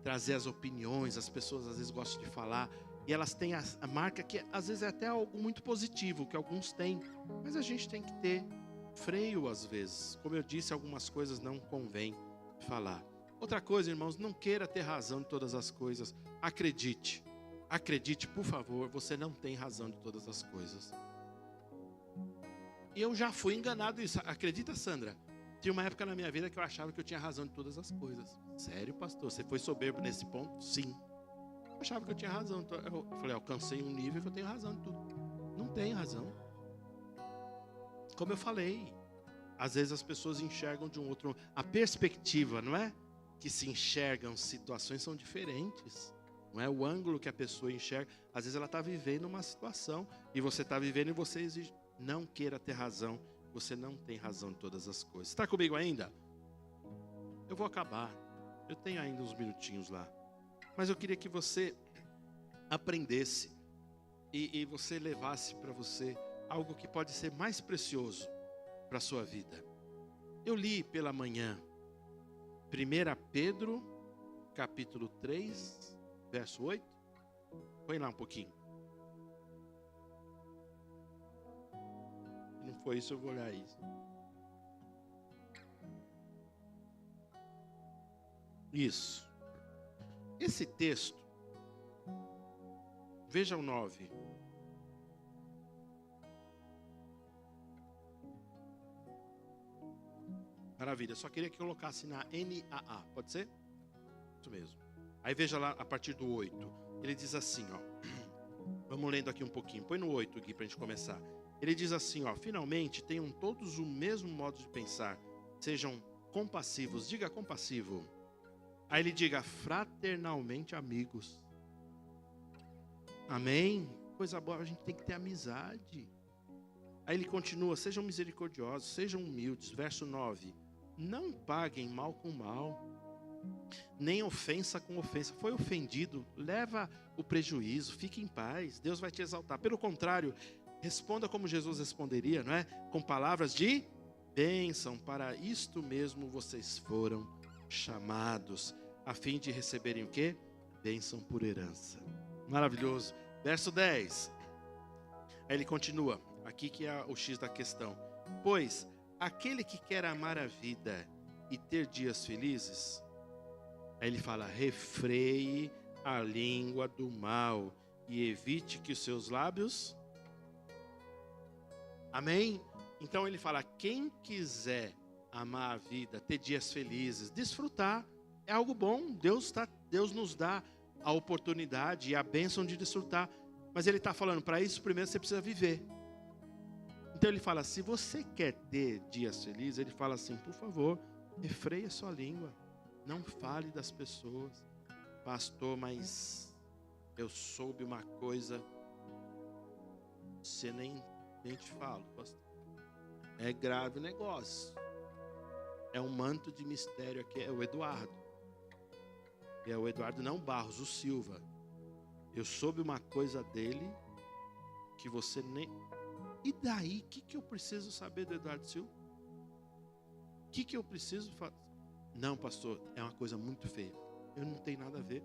trazer as opiniões. As pessoas às vezes gostam de falar, e elas têm a marca que às vezes é até algo muito positivo, que alguns têm, mas a gente tem que ter freio às vezes. Como eu disse, algumas coisas não convém falar. Outra coisa, irmãos, não queira ter razão de todas as coisas. Acredite, por favor, você não tem razão de todas as coisas. E eu já fui enganado isso. Acredita, Sandra? Tinha uma época na minha vida que eu achava que eu tinha razão de todas as coisas. Sério, pastor? Você foi soberbo nesse ponto? Sim. Eu achava que eu tinha razão. Eu falei, alcancei um nível que eu tenho razão de tudo. Não tenho razão. Como eu falei, às vezes as pessoas enxergam de um outro. A perspectiva, não é? Que se enxergam situações são diferentes. Não é o ângulo que a pessoa enxerga. Às vezes ela está vivendo uma situação e você está vivendo e você exige. Não queira ter razão. Você não tem razão em todas as coisas. Está comigo ainda? Eu vou acabar. Eu tenho ainda uns minutinhos lá. Mas eu queria que você aprendesse e você levasse para você algo que pode ser mais precioso para a sua vida. Eu li pela manhã 1 Pedro, capítulo 3, verso 8. Põe lá um pouquinho. Se não foi isso, eu vou olhar isso. Isso. Esse texto, veja o 9. Maravilha, só queria que colocasse na NAA, pode ser? Isso mesmo. Aí veja lá a partir do 8. Ele diz assim, ó. Vamos lendo aqui um pouquinho. Põe no 8 aqui para a gente começar. Ele diz assim, ó. Finalmente, tenham todos o mesmo modo de pensar. Sejam compassivos. Diga compassivo. Aí ele diga fraternalmente amigos. Amém? Coisa boa, a gente tem que ter amizade. Aí ele continua, sejam misericordiosos, sejam humildes. Verso 9. Não paguem mal com mal, nem ofensa com ofensa. Foi ofendido, leva o prejuízo, fique em paz, Deus vai te exaltar. Pelo contrário, responda como Jesus responderia, não é? Com palavras de bênção. Para isto mesmo vocês foram chamados, a fim de receberem o quê? Bênção por herança. Maravilhoso. Verso 10. Aí ele continua, aqui que é o X da questão. Pois aquele que quer amar a vida e ter dias felizes, aí ele fala, refreie a língua do mal e evite que os seus lábios... Amém? Então ele fala, quem quiser amar a vida, ter dias felizes, desfrutar, é algo bom. Deus nos dá a oportunidade e a bênção de desfrutar. Mas ele está falando, para isso primeiro você precisa viver. Então ele fala, se você quer ter dias felizes, ele fala assim, por favor, refreie a sua língua. Não fale das pessoas. Pastor, mas eu soube uma coisa. Você nem te falo, pastor. É grave o negócio. É um manto de mistério aqui, é o Eduardo. E é o Eduardo não Barros, o Silva. Eu soube uma coisa dele que você nem... E daí, o que eu preciso saber do Eduardo Silva? O que eu preciso fazer? Não, pastor, é uma coisa muito feia. Eu não tenho nada a ver.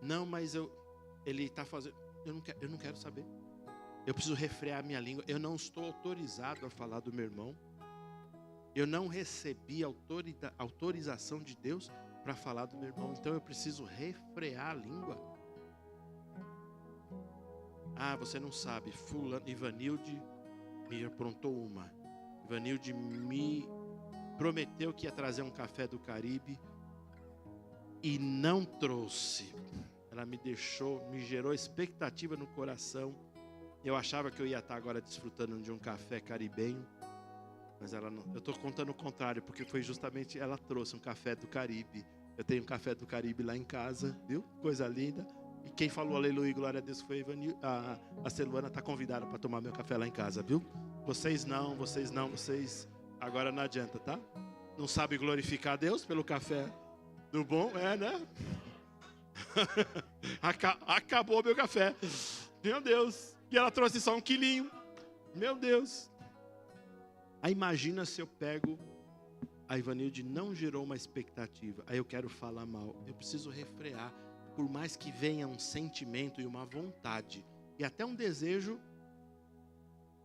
Não, mas ele está fazendo... Eu não quero saber. Eu preciso refrear a minha língua. Eu não estou autorizado a falar do meu irmão. Eu não recebi autorização de Deus para falar do meu irmão. Então eu preciso refrear a língua. Ah, você não sabe. Fulano, Ivanilde me aprontou uma. Ivanilde me prometeu que ia trazer um café do Caribe e não trouxe. Ela me gerou expectativa no coração. Eu achava que eu ia estar agora desfrutando de um café caribenho, mas ela não. Eu estou contando o contrário, porque foi justamente ela trouxe um café do Caribe. Eu tenho um café do Caribe lá em casa, viu? Coisa linda. E quem falou aleluia e glória a Deus foi a Celuana, está convidada para tomar meu café lá em casa, viu? Vocês agora não adianta, tá? Não sabe glorificar a Deus pelo café do bom, né? Acabou meu café. Meu Deus. E ela trouxe só 1 quilinho. Meu Deus. Aí imagina se eu pego... A Ivanilde não gerou uma expectativa. Aí eu quero falar mal. Eu preciso refrear. Por mais que venha um sentimento e uma vontade. E até um desejo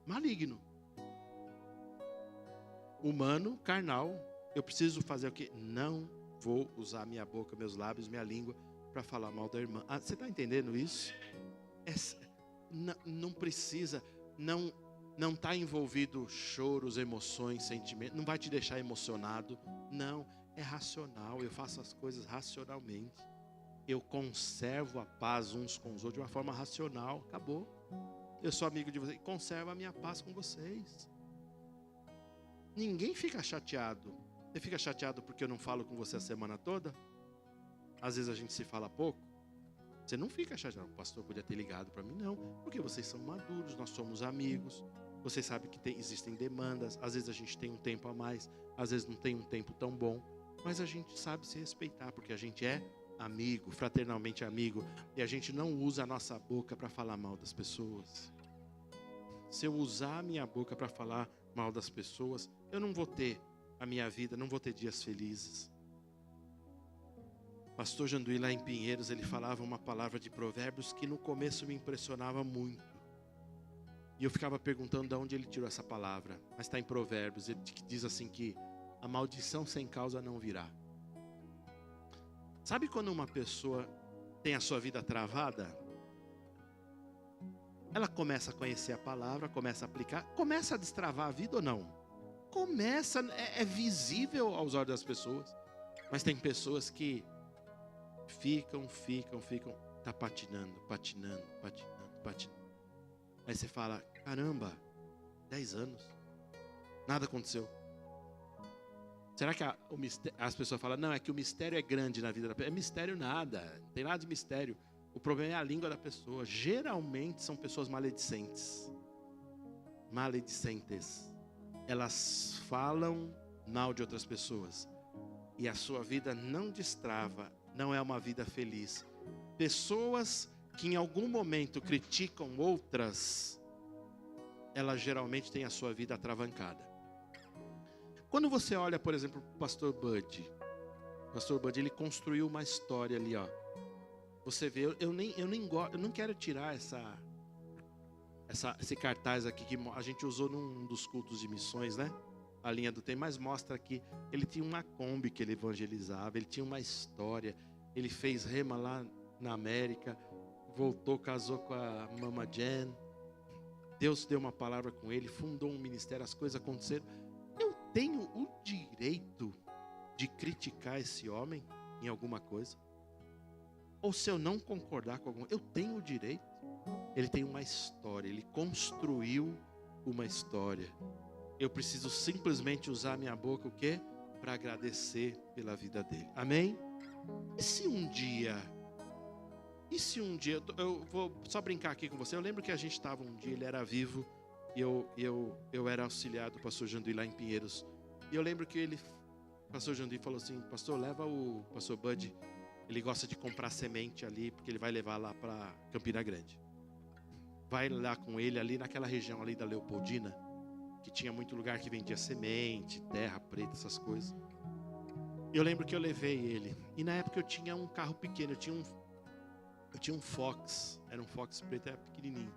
maligno. Humano, carnal. Eu preciso fazer o quê? Não vou usar minha boca, meus lábios, minha língua para falar mal da irmã. Você está entendendo isso? Não precisa, não está envolvido choros, emoções, sentimentos, não vai te deixar emocionado. Não, é racional, eu faço as coisas racionalmente. Eu conservo a paz uns com os outros de uma forma racional, acabou. Eu sou amigo de vocês, conservo a minha paz com vocês. Ninguém fica chateado. Você fica chateado porque eu não falo com você a semana toda? Às vezes a gente se fala pouco. Você não fica chateado, o pastor podia ter ligado para mim, não. Porque vocês são maduros, nós somos amigos. Vocês sabem que existem demandas. Às vezes a gente tem um tempo a mais, às vezes não tem um tempo tão bom. Mas a gente sabe se respeitar, porque a gente é amigo, fraternalmente amigo. E a gente não usa a nossa boca para falar mal das pessoas. Se eu usar a minha boca para falar mal das pessoas, eu não vou ter a minha vida, não vou ter dias felizes. Pastor Janduí lá em Pinheiros, ele falava uma palavra de provérbios que no começo me impressionava muito. E eu ficava perguntando de onde ele tirou essa palavra. Mas está em Provérbios, ele diz assim que a maldição sem causa não virá. Sabe quando uma pessoa tem a sua vida travada? Ela começa a conhecer a palavra, começa a aplicar, começa a destravar a vida ou não? Começa, é visível aos olhos das pessoas. Mas tem pessoas que ficam, tá patinando. Aí você fala, caramba, 10 anos, nada aconteceu. Será que as pessoas falam, não, é que o mistério é grande na vida da pessoa? É mistério nada, não tem nada de mistério. O problema é a língua da pessoa. Geralmente são pessoas maledicentes. Elas falam mal de outras pessoas. E a sua vida não destrava, não é uma vida feliz. Pessoas que em algum momento criticam outras, elas geralmente têm a sua vida atravancada. Quando você olha, por exemplo, o pastor Bud, ele construiu uma história ali, ó. Você vê, eu não quero tirar esse cartaz aqui que a gente usou num dos cultos de missões, né? A linha do tempo, mas mostra que ele tinha uma Kombi que ele evangelizava, ele tinha uma história, ele fez rema lá na América, voltou, casou com a Mama Jen, Deus deu uma palavra com ele, fundou um ministério, as coisas aconteceram. Eu tenho o direito de criticar esse homem em alguma coisa? Ou se eu não concordar com alguma coisa, eu tenho o direito. Ele tem uma história, ele construiu uma história. Eu preciso simplesmente usar a minha boca, o quê? Para agradecer pela vida dele. Amém? E se um dia, eu vou só brincar aqui com você. Eu lembro que a gente estava um dia, ele era vivo, e eu era auxiliar do pastor Janduí lá em Pinheiros. E eu lembro que ele O pastor Jandir falou assim: pastor, leva o pastor Bud, ele gosta de comprar semente ali, porque ele vai levar lá para Campina Grande. Vai lá com ele ali naquela região ali da Leopoldina, que tinha muito lugar que vendia semente, terra preta, essas coisas. Eu lembro que eu levei ele, e na época eu tinha um carro pequeno, eu tinha um Fox, era um Fox preto, era pequenininho.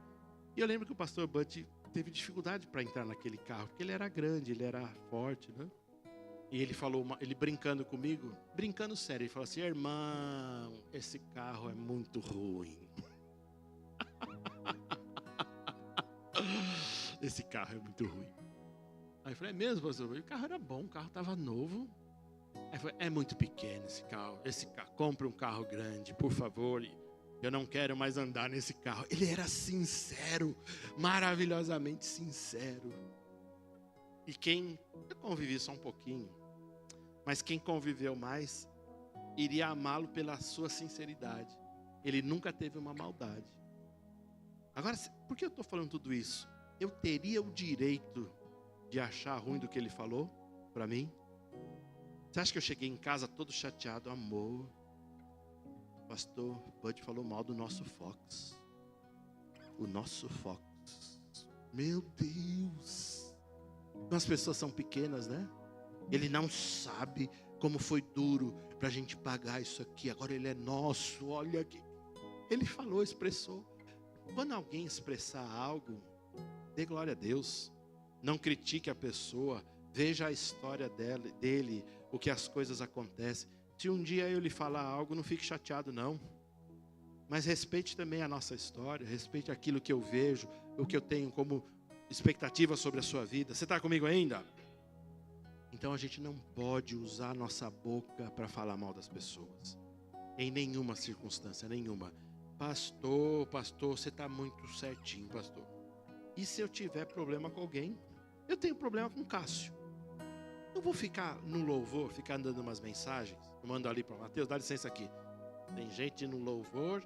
E eu lembro que o pastor Bud teve dificuldade para entrar naquele carro, porque ele era grande, ele era forte, né? E ele falou, ele brincando comigo, brincando sério, ele falou assim: irmão, esse carro é muito ruim. Esse carro é muito ruim. Aí eu falei: é mesmo, pastor? O carro era bom, o carro estava novo. Aí eu falei: é muito pequeno esse carro, compre um carro grande, por favor. Eu não quero mais andar nesse carro. Ele era sincero, maravilhosamente sincero. E eu convivi só um pouquinho, mas quem conviveu mais iria amá-lo pela sua sinceridade. Ele nunca teve uma maldade. Agora, por que eu estou falando tudo isso? Eu teria o direito de achar ruim do que ele falou para mim? Você acha que eu cheguei em casa todo chateado? Amor, o pastor Bud falou mal do nosso Fox. O nosso Fox. Meu Deus. As pessoas são pequenas, né? Ele não sabe como foi duro para a gente pagar isso aqui. Agora ele é nosso. Olha aqui. Ele falou, expressou. Quando alguém expressar algo, dê glória a Deus. Não critique a pessoa. Veja a história dele, o que as coisas acontecem. Se um dia eu lhe falar algo, não fique chateado não. Mas respeite também a nossa história. Respeite aquilo que eu vejo, o que eu tenho como expectativa sobre a sua vida. Você está comigo ainda? Então a gente não pode usar a nossa boca para falar mal das pessoas. Em nenhuma circunstância, nenhuma. Pastor, você está muito certinho, pastor. E se eu tiver problema com alguém? Eu tenho problema com o Cássio. Eu vou ficar no louvor, ficar dando umas mensagens. Eu mando ali para o Mateus, dá licença aqui. Tem gente no louvor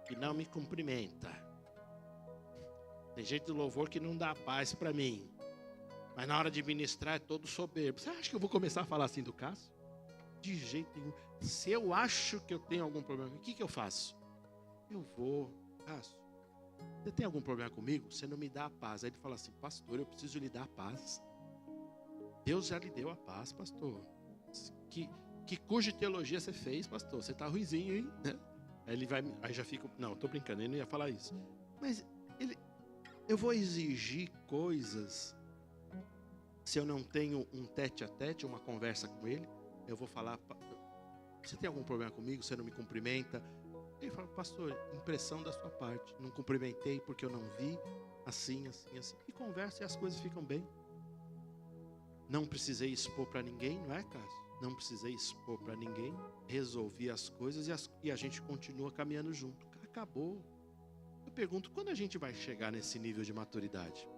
que não me cumprimenta. Tem gente no louvor que não dá paz para mim. Mas na hora de ministrar é todo soberbo. Você acha que eu vou começar a falar assim do Cássio? De jeito nenhum. Se eu acho que eu tenho algum problema, o que eu faço? Eu vou, Cássio, você tem algum problema comigo? Você não me dá a paz. Aí ele fala assim: pastor, eu preciso lhe dar a paz. Deus já lhe deu a paz, pastor. Que curso de teologia você fez, pastor? Você está ruizinho, hein? Aí já fica, não, estou brincando, ele não ia falar isso. Mas eu vou exigir coisas. Se eu não tenho um tete a tete, uma conversa com ele, eu vou falar: você tem algum problema comigo? Você não me cumprimenta? Ele fala: pastor, impressão da sua parte. Não cumprimentei porque eu não vi. Assim. E conversa e as coisas ficam bem. Não precisei expor para ninguém, não é, Cássio? Não precisei expor para ninguém. Resolvi as coisas e a gente continua caminhando junto. Acabou. Eu pergunto, quando a gente vai chegar nesse nível de maturidade?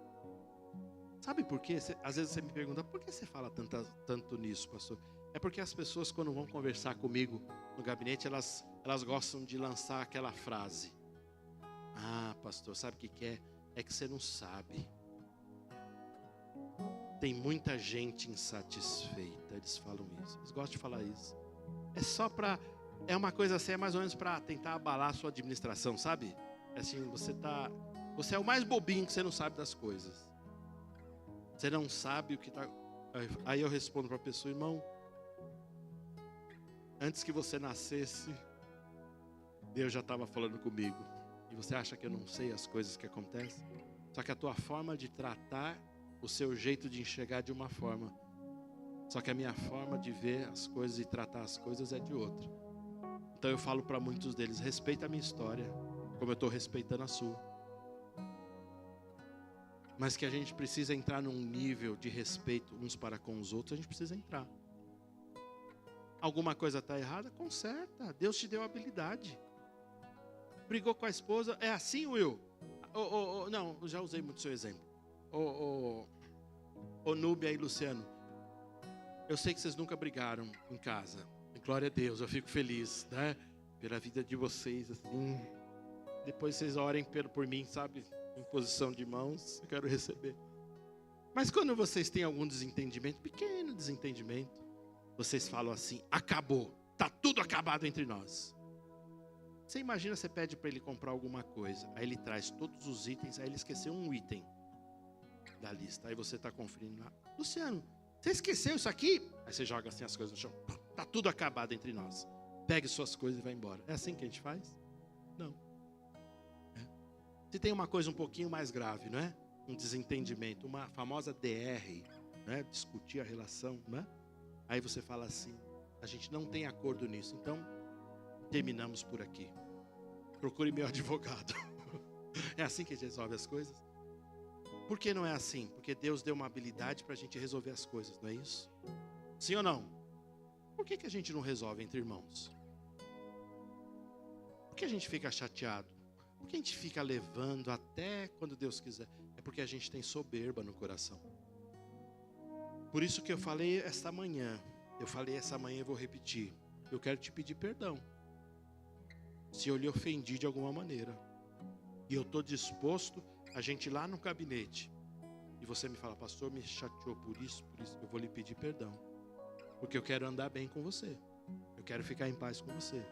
Sabe por quê? Às vezes você me pergunta: por que você fala tanto nisso, pastor? É porque as pessoas, quando vão conversar comigo no gabinete, elas gostam de lançar aquela frase: ah, pastor, sabe o que é? É que você não sabe. Tem muita gente insatisfeita. Eles falam isso. Eles gostam de falar isso. É uma coisa assim, é mais ou menos para tentar abalar a sua administração, sabe? É assim, você é o mais bobinho que você não sabe das coisas. Você não sabe o que está... Aí eu respondo para a pessoa: irmão, antes que você nascesse, Deus já estava falando comigo. E você acha que eu não sei as coisas que acontecem? Só que a tua forma de tratar, o seu jeito de enxergar de uma forma. Só que a minha forma de ver as coisas e tratar as coisas é de outra. Então eu falo para muitos deles: respeita a minha história, como eu estou respeitando a sua. Mas que a gente precisa entrar num nível de respeito uns para com os outros, a gente precisa entrar. Alguma coisa está errada? Conserta. Deus te deu habilidade. Brigou com a esposa? É assim, Will? Não, eu já usei muito seu exemplo. Núbia e Luciano, eu sei que vocês nunca brigaram em casa. Glória a Deus, eu fico feliz, né? Pela vida de vocês, assim. Depois vocês orem por mim, sabe? Em posição de mãos, eu quero receber. Mas quando vocês têm algum desentendimento, pequeno desentendimento, vocês falam assim: acabou, está tudo acabado entre nós. Você imagina, você pede para ele comprar alguma coisa, aí ele traz todos os itens, aí ele esqueceu um item da lista. Aí você está conferindo lá: Luciano, você esqueceu isso aqui? Aí você joga assim as coisas no chão: está tudo acabado entre nós. Pegue suas coisas e vai embora. É assim que a gente faz? Não. Se tem uma coisa um pouquinho mais grave, não é? Um desentendimento, uma famosa DR, né? Discutir a relação, não é? Aí você fala assim: a gente não tem acordo nisso, então terminamos por aqui. Procure meu advogado. É assim que a gente resolve as coisas? Por que não é assim? Porque Deus deu uma habilidade para a gente resolver as coisas, não é isso? Sim ou não? Por que a gente não resolve entre irmãos? Por que a gente fica chateado? Por que a gente fica levando até quando Deus quiser? É porque a gente tem soberba no coração. Por isso que eu falei esta manhã. Eu falei essa manhã e vou repetir. Eu quero te pedir perdão se eu lhe ofendi de alguma maneira. E eu estou disposto a gente ir lá no gabinete. E você me fala: pastor, me chateou por isso. Eu vou lhe pedir perdão. Porque eu quero andar bem com você. Eu quero ficar em paz com você.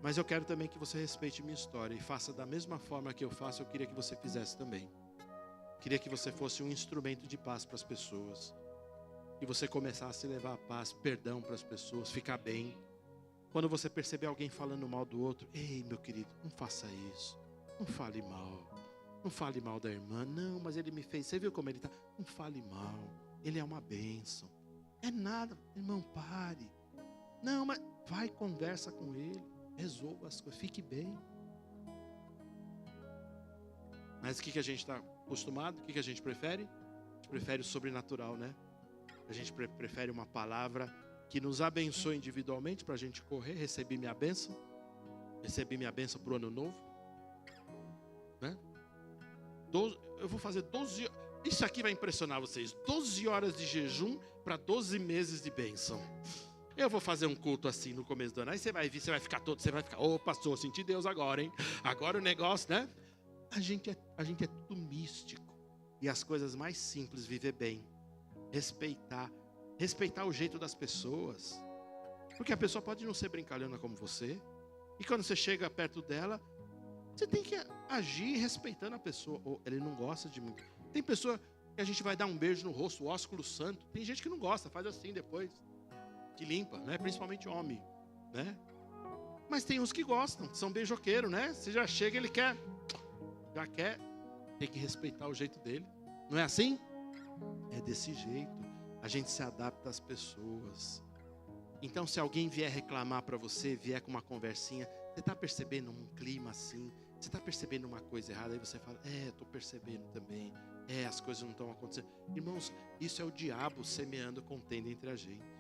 Mas eu quero também que você respeite minha história e faça da mesma forma que eu faço. Eu queria que você fizesse também. Queria que você fosse um instrumento de paz para as pessoas. Que você começasse a levar a paz, perdão para as pessoas, ficar bem. Quando você perceber alguém falando mal do outro: ei, meu querido, não faça isso. Não fale mal. Não fale mal da irmã. Não, mas ele me fez. Você viu como ele está? Não fale mal. Ele é uma bênção. É nada. Irmão, pare. Não, mas vai, conversa com ele. Resolva as coisas. Fique bem. Mas o que a gente está acostumado? O que a gente prefere? A gente prefere o sobrenatural, né? A gente prefere uma palavra que nos abençoe individualmente para a gente correr. Recebi minha bênção. Recebi minha bênção para o ano novo. Né? Eu vou fazer 12. Isso aqui vai impressionar vocês. 12 horas de jejum para 12 meses de bênção. Eu vou fazer um culto assim no começo do ano. Aí você vai vir, você vai ficar todo, você vai ficar: ô pastor, senti Deus agora, hein? Agora o negócio, né? A gente é tudo místico. E as coisas mais simples: viver bem, respeitar o jeito das pessoas. Porque a pessoa pode não ser brincalhona como você. E quando você chega perto dela, você tem que agir respeitando a pessoa. Ou ele não gosta de mim. Tem pessoa que a gente vai dar um beijo no rosto, o ósculo santo. Tem gente que não gosta, faz assim depois. Que limpa, né? Principalmente homem, né? Mas tem uns que gostam, são beijoqueiros, né? Você já chega, ele quer, tem que respeitar o jeito dele. Não é assim? É desse jeito. A gente se adapta às pessoas. Então, se alguém vier reclamar para você, vier com uma conversinha, você está percebendo um clima assim? Você está percebendo uma coisa errada? Aí você fala: estou percebendo também. As coisas não estão acontecendo. Irmãos, isso é o diabo semeando contenda entre a gente.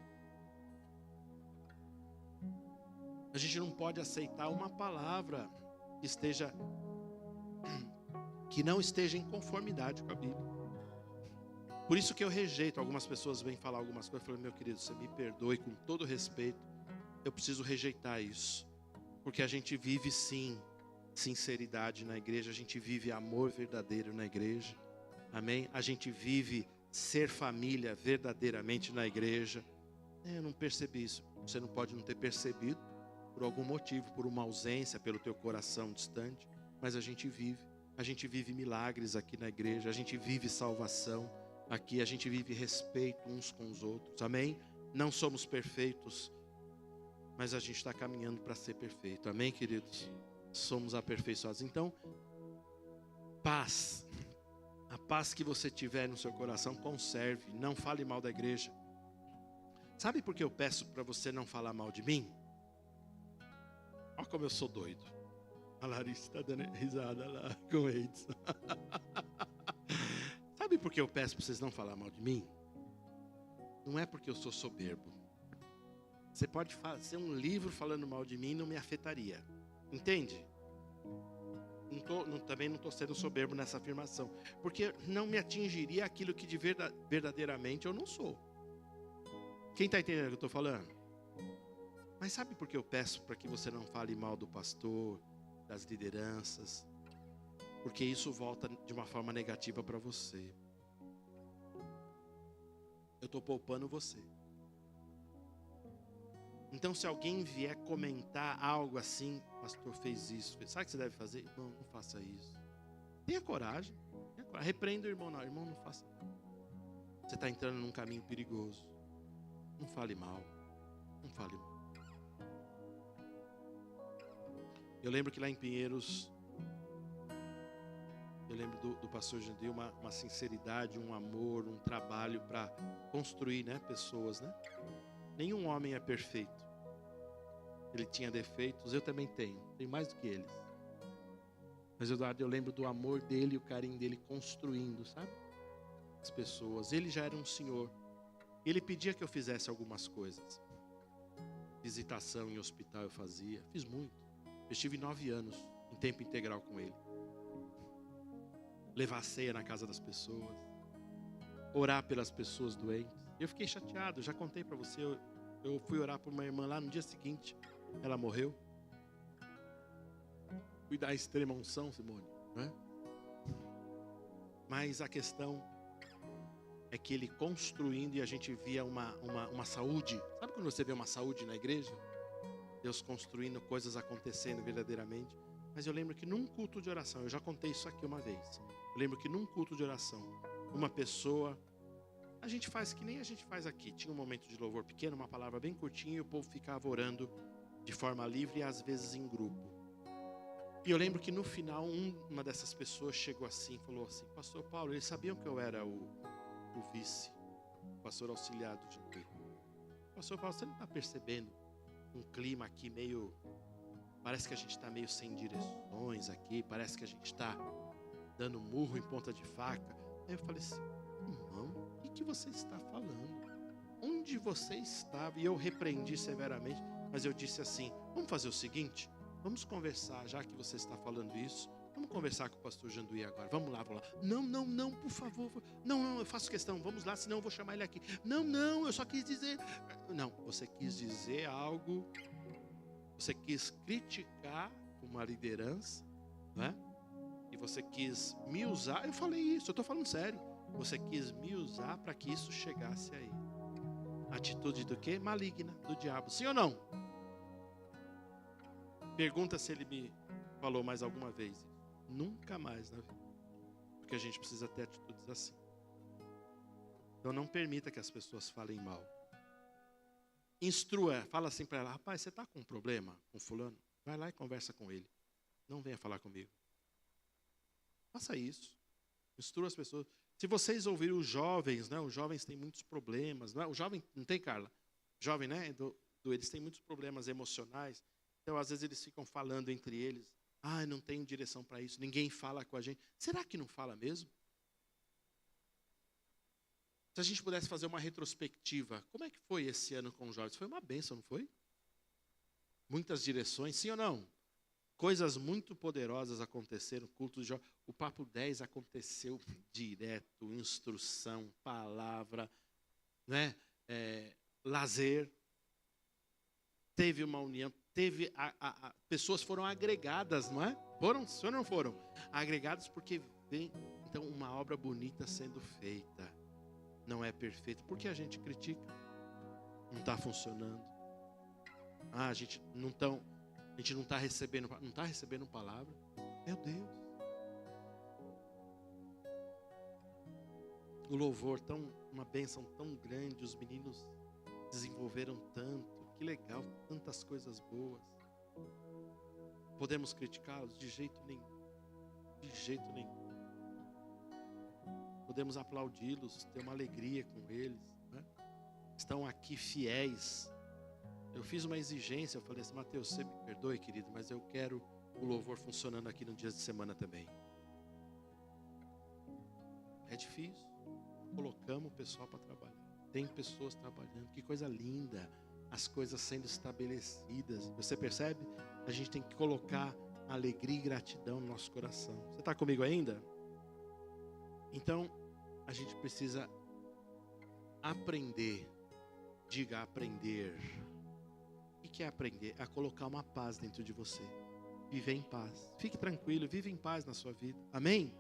A gente não pode aceitar uma palavra que não esteja em conformidade com a Bíblia. Por isso que eu rejeito. Algumas pessoas vêm falar algumas coisas. Eu falo: meu querido, você me perdoe, com todo respeito, eu preciso rejeitar isso. Porque a gente vive sim sinceridade na igreja. A gente vive amor verdadeiro na igreja. Amém? A gente vive ser família verdadeiramente na igreja. Eu não percebi isso. Você não pode não ter percebido por algum motivo, por uma ausência, pelo teu coração distante. Mas a gente vive milagres aqui na igreja. A gente vive salvação aqui. A gente vive respeito uns com os outros. Amém? Não somos perfeitos, mas a gente está caminhando para ser perfeito. Amém, queridos? Somos aperfeiçoados. Então, paz. A paz que você tiver no seu coração, conserve. Não fale mal da igreja. Sabe por que eu peço para você não falar mal de mim? Olha como eu sou doido. A Larissa está dando risada lá com eles. Sabe por que eu peço para vocês não falar mal de mim? Não é porque eu sou soberbo. Você pode fazer um livro falando mal de mim e não me afetaria. Entende? Também não estou sendo soberbo nessa afirmação. Porque não me atingiria aquilo que de verdadeiramente eu não sou. Quem está entendendo o que eu estou falando? Mas sabe por que eu peço para que você não fale mal do pastor, das lideranças? Porque isso volta de uma forma negativa para você. Eu estou poupando você. Então, se alguém vier comentar algo assim, o pastor fez isso, sabe o que você deve fazer? Irmão, não faça isso. Tenha coragem. Repreenda o irmão, não. Irmão, não faça. Você está entrando num caminho perigoso. Não fale mal. Não fale mal. Eu lembro que lá em Pinheiros, eu lembro do pastor Jandir, uma sinceridade, um amor, um trabalho para construir, né, pessoas, né? Nenhum homem é perfeito. Ele tinha defeitos, eu também tenho mais do que eles. Mas Eduardo, eu lembro do amor dele e o carinho dele construindo, sabe? As pessoas. Ele já era um senhor. Ele pedia que eu fizesse algumas coisas. Visitação em hospital eu fazia, fiz muito. Eu estive 9 anos em tempo integral com ele. Levar a ceia na casa das pessoas. Orar pelas pessoas doentes. Eu fiquei chateado, já contei para você. Eu fui orar por uma irmã lá no dia seguinte. Ela morreu. Fui dar extrema unção, Simone, né? Mas a questão é que ele construindo e a gente via uma saúde. Sabe quando você vê uma saúde na igreja? Deus construindo, coisas acontecendo verdadeiramente. Mas eu lembro que num culto de oração, eu já contei isso aqui uma vez. Eu lembro que num culto de oração, uma pessoa, a gente faz que nem a gente faz aqui. Tinha um momento de louvor pequeno, uma palavra bem curtinha, e o povo ficava orando de forma livre e às vezes em grupo. E eu lembro que no final, uma dessas pessoas chegou assim, falou assim: Pastor Paulo, eles sabiam que eu era o vice, o pastor auxiliar do GP. Pastor Paulo, você não está percebendo um clima aqui meio... Parece que a gente está meio sem direções aqui, parece que a gente está dando murro em ponta de faca. Aí eu falei assim: irmão, o que você está falando? Onde você estava? E eu repreendi severamente, mas eu disse assim: vamos fazer o seguinte, vamos conversar, já que você está falando isso, vamos conversar com o pastor Janduí agora, vamos lá. Não, por favor, não, eu faço questão, vamos lá, senão eu vou chamar ele aqui. Não, eu só quis dizer... Não, você quis dizer algo, você quis criticar uma liderança, né? E você quis me usar, eu falei isso, eu estou falando sério, você quis me usar para que isso chegasse aí. Atitude do quê? Maligna, do diabo, sim ou não? Pergunta se ele me falou mais alguma vez. Nunca mais na vida. Porque a gente precisa ter atitudes assim. Então não permita que as pessoas falem mal. Instrua, fala assim para ela: rapaz, você está com um problema com fulano? Vai lá e conversa com ele. Não venha falar comigo. Faça isso. Instrua as pessoas. Se vocês ouvirem os jovens, né? Os jovens têm muitos problemas. Não é? O jovem, não tem, Carla? Jovem, né? Eles têm muitos problemas emocionais. Então, às vezes, eles ficam falando entre eles: ah, não tenho direção para isso, ninguém fala com a gente. Será que não fala mesmo? Se a gente pudesse fazer uma retrospectiva, como é que foi esse ano com os jovens? Foi uma bênção, não foi? Muitas direções, sim ou não? Coisas muito poderosas aconteceram, culto de jovens. O Papo 10 aconteceu direto, instrução, palavra, né? Lazer. Teve uma união, pessoas foram agregadas, não é? Foram? Sim ou não foram? Agregadas porque vem, então, uma obra bonita sendo feita. Não é perfeito. Por que a gente critica? Não está funcionando. Ah, a gente não está recebendo palavra. Meu Deus. O louvor, uma bênção tão grande, os meninos desenvolveram tanto. Que legal, tantas coisas boas. Podemos criticá-los? De jeito nenhum. De jeito nenhum. Podemos aplaudi-los, ter uma alegria com eles, né? Estão aqui fiéis. Eu fiz uma exigência, eu falei assim: Mateus, você me perdoe, querido, mas eu quero o louvor funcionando aqui nos dias de semana também. É difícil. Colocamos o pessoal para trabalhar. Tem pessoas trabalhando, que coisa linda. As coisas sendo estabelecidas. Você percebe? A gente tem que colocar alegria e gratidão no nosso coração. Você está comigo ainda? Então, a gente precisa aprender. Diga aprender. O que é aprender? A colocar uma paz dentro de você. Viver em paz. Fique tranquilo, vive em paz na sua vida. Amém?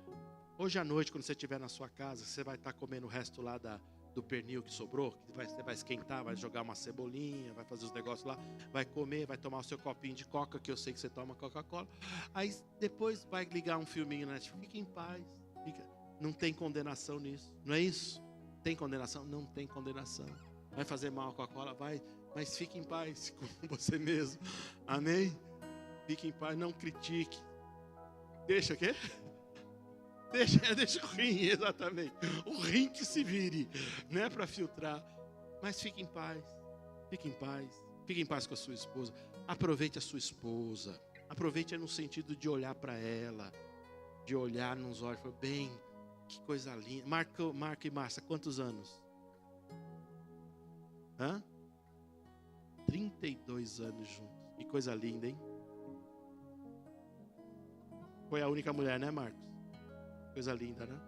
Hoje à noite, quando você estiver na sua casa, você vai estar comendo o resto lá do pernil que sobrou, que você vai esquentar, vai jogar uma cebolinha, vai fazer os negócios lá, vai comer, vai tomar o seu copinho de coca, que eu sei que você toma Coca-Cola. Aí depois vai ligar um filminho na Netflix. Fica em paz. Não tem condenação nisso, não é isso? Tem condenação? Não tem condenação. Vai fazer mal a Coca-Cola? Vai, mas fique em paz com você mesmo. Amém? Fique em paz, não critique. Deixa o quê? Deixa o rim, exatamente. O rim que se vire, né, para filtrar. Mas fique em paz. Fique em paz. Fique em paz com a sua esposa. Aproveite a sua esposa. Aproveite no sentido de olhar para ela, de olhar nos olhos e falar, bem, que coisa linda. Marco e Márcia, quantos anos? 32 anos juntos. Que coisa linda, hein? Foi a única mulher, né, Marcos? Coisa linda, né?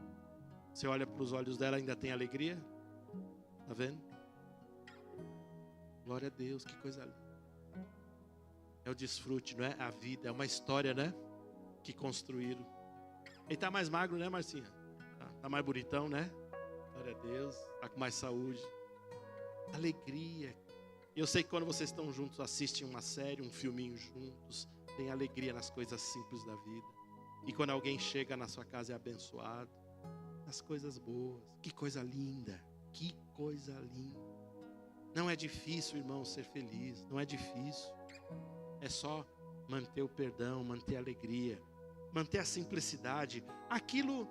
Você olha para os olhos dela, ainda tem alegria? Tá vendo? Glória a Deus, que coisa linda. É o desfrute, não é? A vida, é uma história, né? Que construíram. Ele tá mais magro, né, Marcinha? Tá mais bonitão, né? Glória a Deus. Tá com mais saúde. Alegria. Eu sei que quando vocês estão juntos, assistem uma série, um filminho juntos, tem alegria nas coisas simples da vida. E quando alguém chega na sua casa é abençoado. As coisas boas. Que coisa linda. Que coisa linda. Não é difícil, irmão, ser feliz. Não é difícil. É só manter o perdão, manter a alegria, manter a simplicidade. Aquilo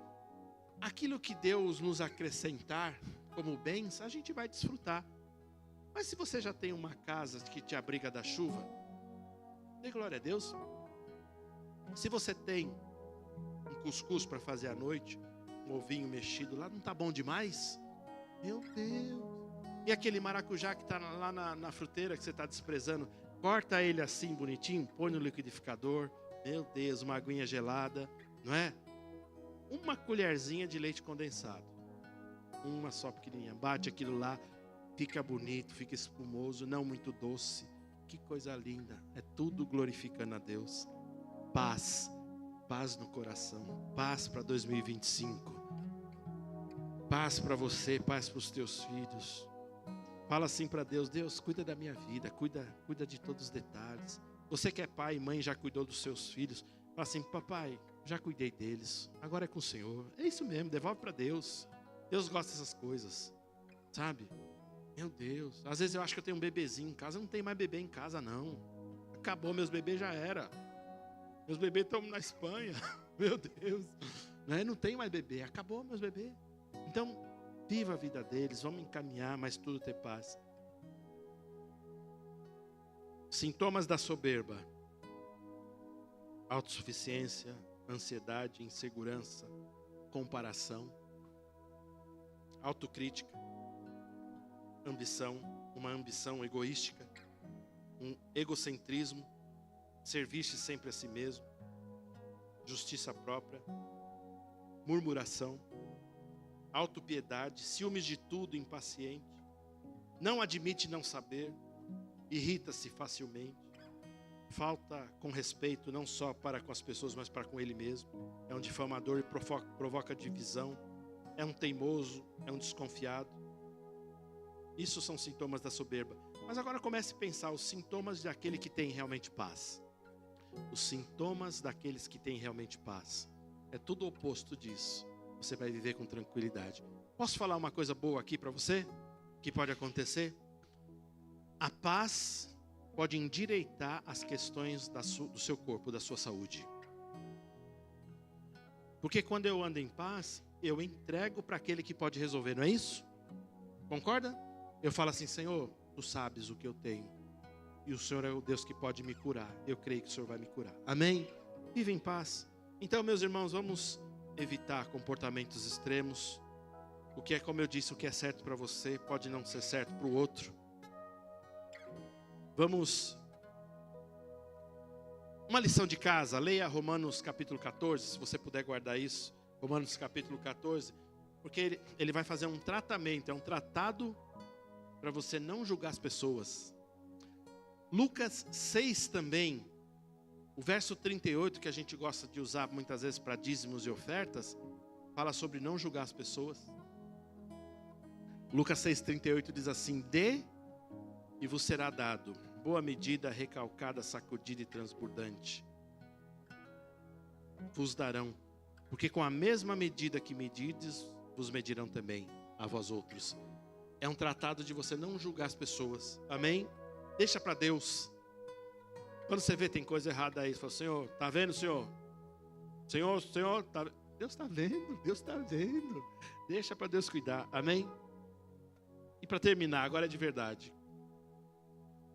que Deus nos acrescentar como bens, a gente vai desfrutar. Mas se você já tem uma casa que te abriga da chuva, dê glória a Deus. Se você tem um cuscuz para fazer à noite, um ovinho mexido lá, não está bom demais? Meu Deus. E aquele maracujá que está lá na fruteira que você está desprezando, corta ele assim bonitinho, põe no liquidificador. Meu Deus, uma aguinha gelada, não é? Uma colherzinha de leite condensado. Uma só pequenininha. Bate aquilo lá, fica bonito, fica espumoso, não muito doce. Que coisa linda. É tudo glorificando a Deus. Paz. Paz no coração. Paz para 2025. Paz para você, paz para os teus filhos. Fala assim para Deus, Deus, cuida da minha vida, cuida de todos os detalhes. Você que é pai e mãe, já cuidou dos seus filhos. Fala assim, papai, já cuidei deles, agora é com o Senhor. É isso mesmo, devolve para Deus. Deus gosta dessas coisas, sabe? Meu Deus, às vezes eu acho que eu tenho um bebezinho em casa, não tem mais bebê em casa não. Acabou, meus bebês já era. Meus bebês estão na Espanha, meu Deus. Não tem mais bebê, acabou meus bebês. Então, viva a vida deles, vamos encaminhar, mas tudo ter paz. Sintomas da soberba: autossuficiência, ansiedade, insegurança, comparação, autocrítica, ambição, uma ambição egoística, um egocentrismo, servir-se sempre a si mesmo, justiça própria, murmuração, autopiedade, ciúmes de tudo, impaciente, não admite não saber, irrita-se facilmente, falta com respeito não só para com as pessoas, mas para com ele mesmo, é um difamador e provoca divisão, é um teimoso, é um desconfiado. Isso são sintomas da soberba. Mas agora comece a pensar os sintomas daquele que tem realmente paz. Os sintomas daqueles que têm realmente paz. É tudo o oposto disso. Você vai viver com tranquilidade. Posso falar uma coisa boa aqui para você? Que pode acontecer? A paz pode endireitar as questões do seu corpo, da sua saúde. Porque quando eu ando em paz, eu entrego para aquele que pode resolver, não é isso? Concorda? Eu falo assim, Senhor, tu sabes o que eu tenho. E o Senhor é o Deus que pode me curar. Eu creio que o Senhor vai me curar. Amém? Viva em paz. Então, meus irmãos, vamos evitar comportamentos extremos. O que é, como eu disse, o que é certo para você pode não ser certo para o outro. Vamos. Uma lição de casa. Leia Romanos capítulo 14, se você puder guardar isso. Romanos capítulo 14. Porque ele vai fazer um tratamento, é um tratado para você não julgar as pessoas. Lucas 6 também, o verso 38, que a gente gosta de usar muitas vezes para dízimos e ofertas, fala sobre não julgar as pessoas. Lucas 6,38 diz assim: dê e vos será dado, boa medida, recalcada, sacudida e transbordante vos darão, porque com a mesma medida que medides, vos medirão também a vós outros. É um tratado de você não julgar as pessoas, amém? Deixa para Deus. Quando você vê tem coisa errada aí, você fala: Senhor, está vendo, Senhor? Senhor, tá... Deus está vendo, Deus está vendo. Deixa para Deus cuidar, amém? E para terminar, agora é de verdade.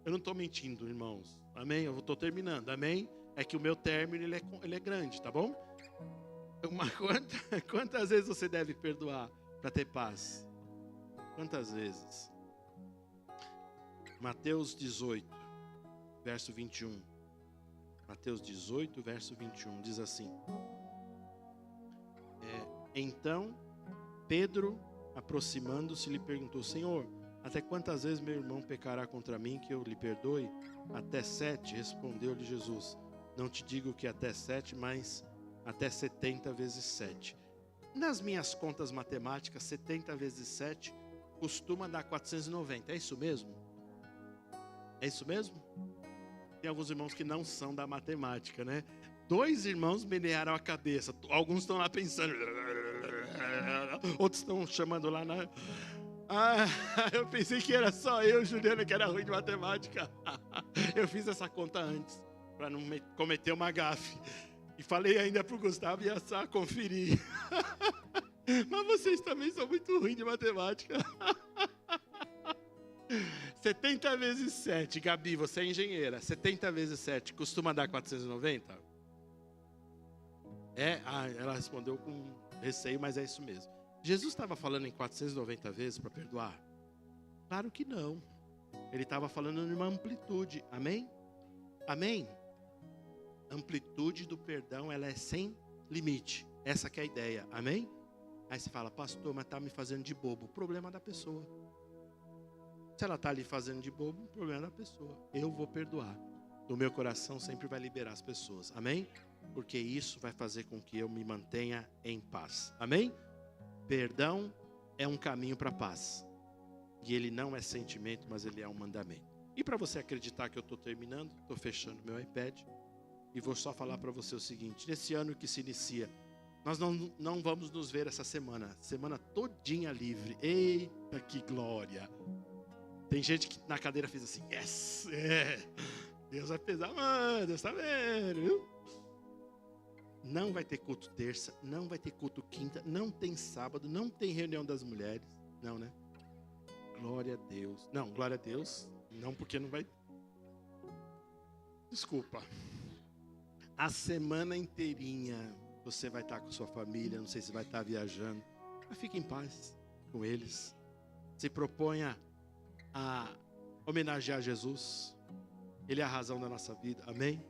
Eu não estou mentindo, irmãos, amém? Eu estou terminando, amém? É que o meu término ele é grande, tá bom? Quantas vezes você deve perdoar para ter paz? Quantas vezes? Mateus 18, verso 21. Mateus 18, verso 21, diz assim: então Pedro, aproximando-se, lhe perguntou: Senhor, até quantas vezes meu irmão pecará contra mim que eu lhe perdoe? Até 7, respondeu-lhe Jesus. Não te digo que até 7, mas até 70 vezes 7. Nas minhas contas matemáticas, 70 vezes 7 costuma dar 490. É isso mesmo? É isso mesmo? Tem alguns irmãos que não são da matemática, né? 2 irmãos menearam a cabeça. Alguns estão lá pensando. Outros estão chamando lá na... eu pensei que era só eu, Juliana, que era ruim de matemática. Eu fiz essa conta antes, para não cometer uma gafe. E falei ainda para o Gustavo e a Sá conferir. Mas vocês também são muito ruins de matemática. 70 vezes 7, Gabi, você é engenheira. 70 vezes 7 costuma dar 490? Ela respondeu com receio, mas é isso mesmo. Jesus estava falando em 490 vezes para perdoar? Claro que não. Ele estava falando em uma amplitude, amém? Amém? Amplitude do perdão, ela é sem limite. Essa que é a ideia, amém? Aí você fala: pastor, mas está me fazendo de bobo. O problema da pessoa. Se ela está ali fazendo de bobo, o problema da pessoa. Eu vou perdoar. O meu coração sempre vai liberar as pessoas, amém? Porque isso vai fazer com que eu me mantenha em paz, amém? Perdão é um caminho para a paz. E ele não é sentimento, mas ele é um mandamento. E para você acreditar que eu estou terminando, estou fechando meu iPad. E vou só falar para você o seguinte: nesse ano que se inicia, nós não vamos nos ver essa semana todinha livre. Eita, que glória! Tem gente que na cadeira fez assim: yes, Deus vai pesar, mano, Deus está vendo, viu? Não vai ter culto terça, não vai ter culto quinta, não tem sábado, não tem reunião das mulheres. Não, né? Glória a Deus. Não, glória a Deus, não, porque não vai... Desculpa. A semana inteirinha você vai estar com sua família, não sei se vai estar viajando, mas fique em paz com eles. Se proponha a homenagear Jesus. Ele é a razão da nossa vida, amém?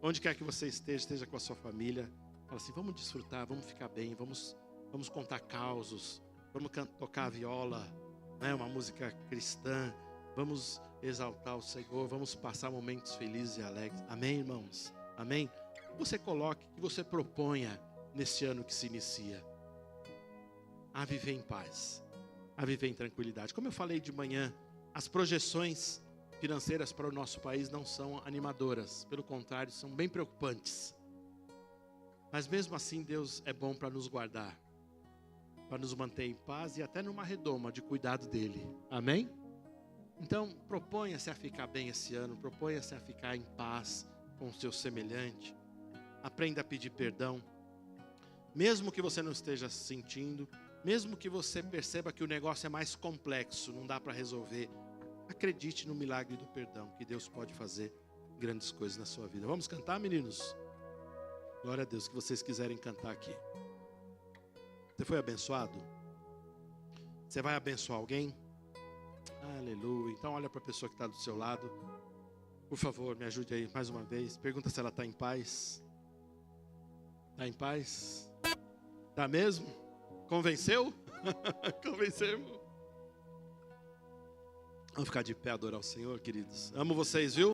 Onde quer que você esteja com a sua família, fala assim: vamos desfrutar, vamos ficar bem, vamos contar causos, vamos tocar a viola, né, uma música cristã, vamos exaltar o Senhor, vamos passar momentos felizes e alegres, amém, irmãos? Amém? Você coloque, que você proponha nesse ano que se inicia, a viver em paz, a viver em tranquilidade. Como eu falei de manhã, as projeções financeiras para o nosso país não são animadoras, pelo contrário, são bem preocupantes. Mas mesmo assim, Deus é bom para nos guardar, para nos manter em paz e até numa redoma de cuidado dele, amém? Então, proponha-se a ficar bem esse ano, proponha-se a ficar em paz com o seu semelhante, aprenda a pedir perdão, mesmo que você não esteja sentindo, mesmo que você perceba que o negócio é mais complexo, não dá para resolver. Acredite no milagre do perdão, que Deus pode fazer grandes coisas na sua vida. Vamos cantar, meninos? Glória a Deus, que vocês quiserem cantar aqui. Você foi abençoado? Você vai abençoar alguém? Aleluia. Então olha para a pessoa que está do seu lado. Por favor, me ajude aí mais uma vez. Pergunta se ela está em paz. Está em paz? Está mesmo? Convenceu? Convencemos. Vamos ficar de pé, adorar o Senhor, queridos. Amo vocês, viu?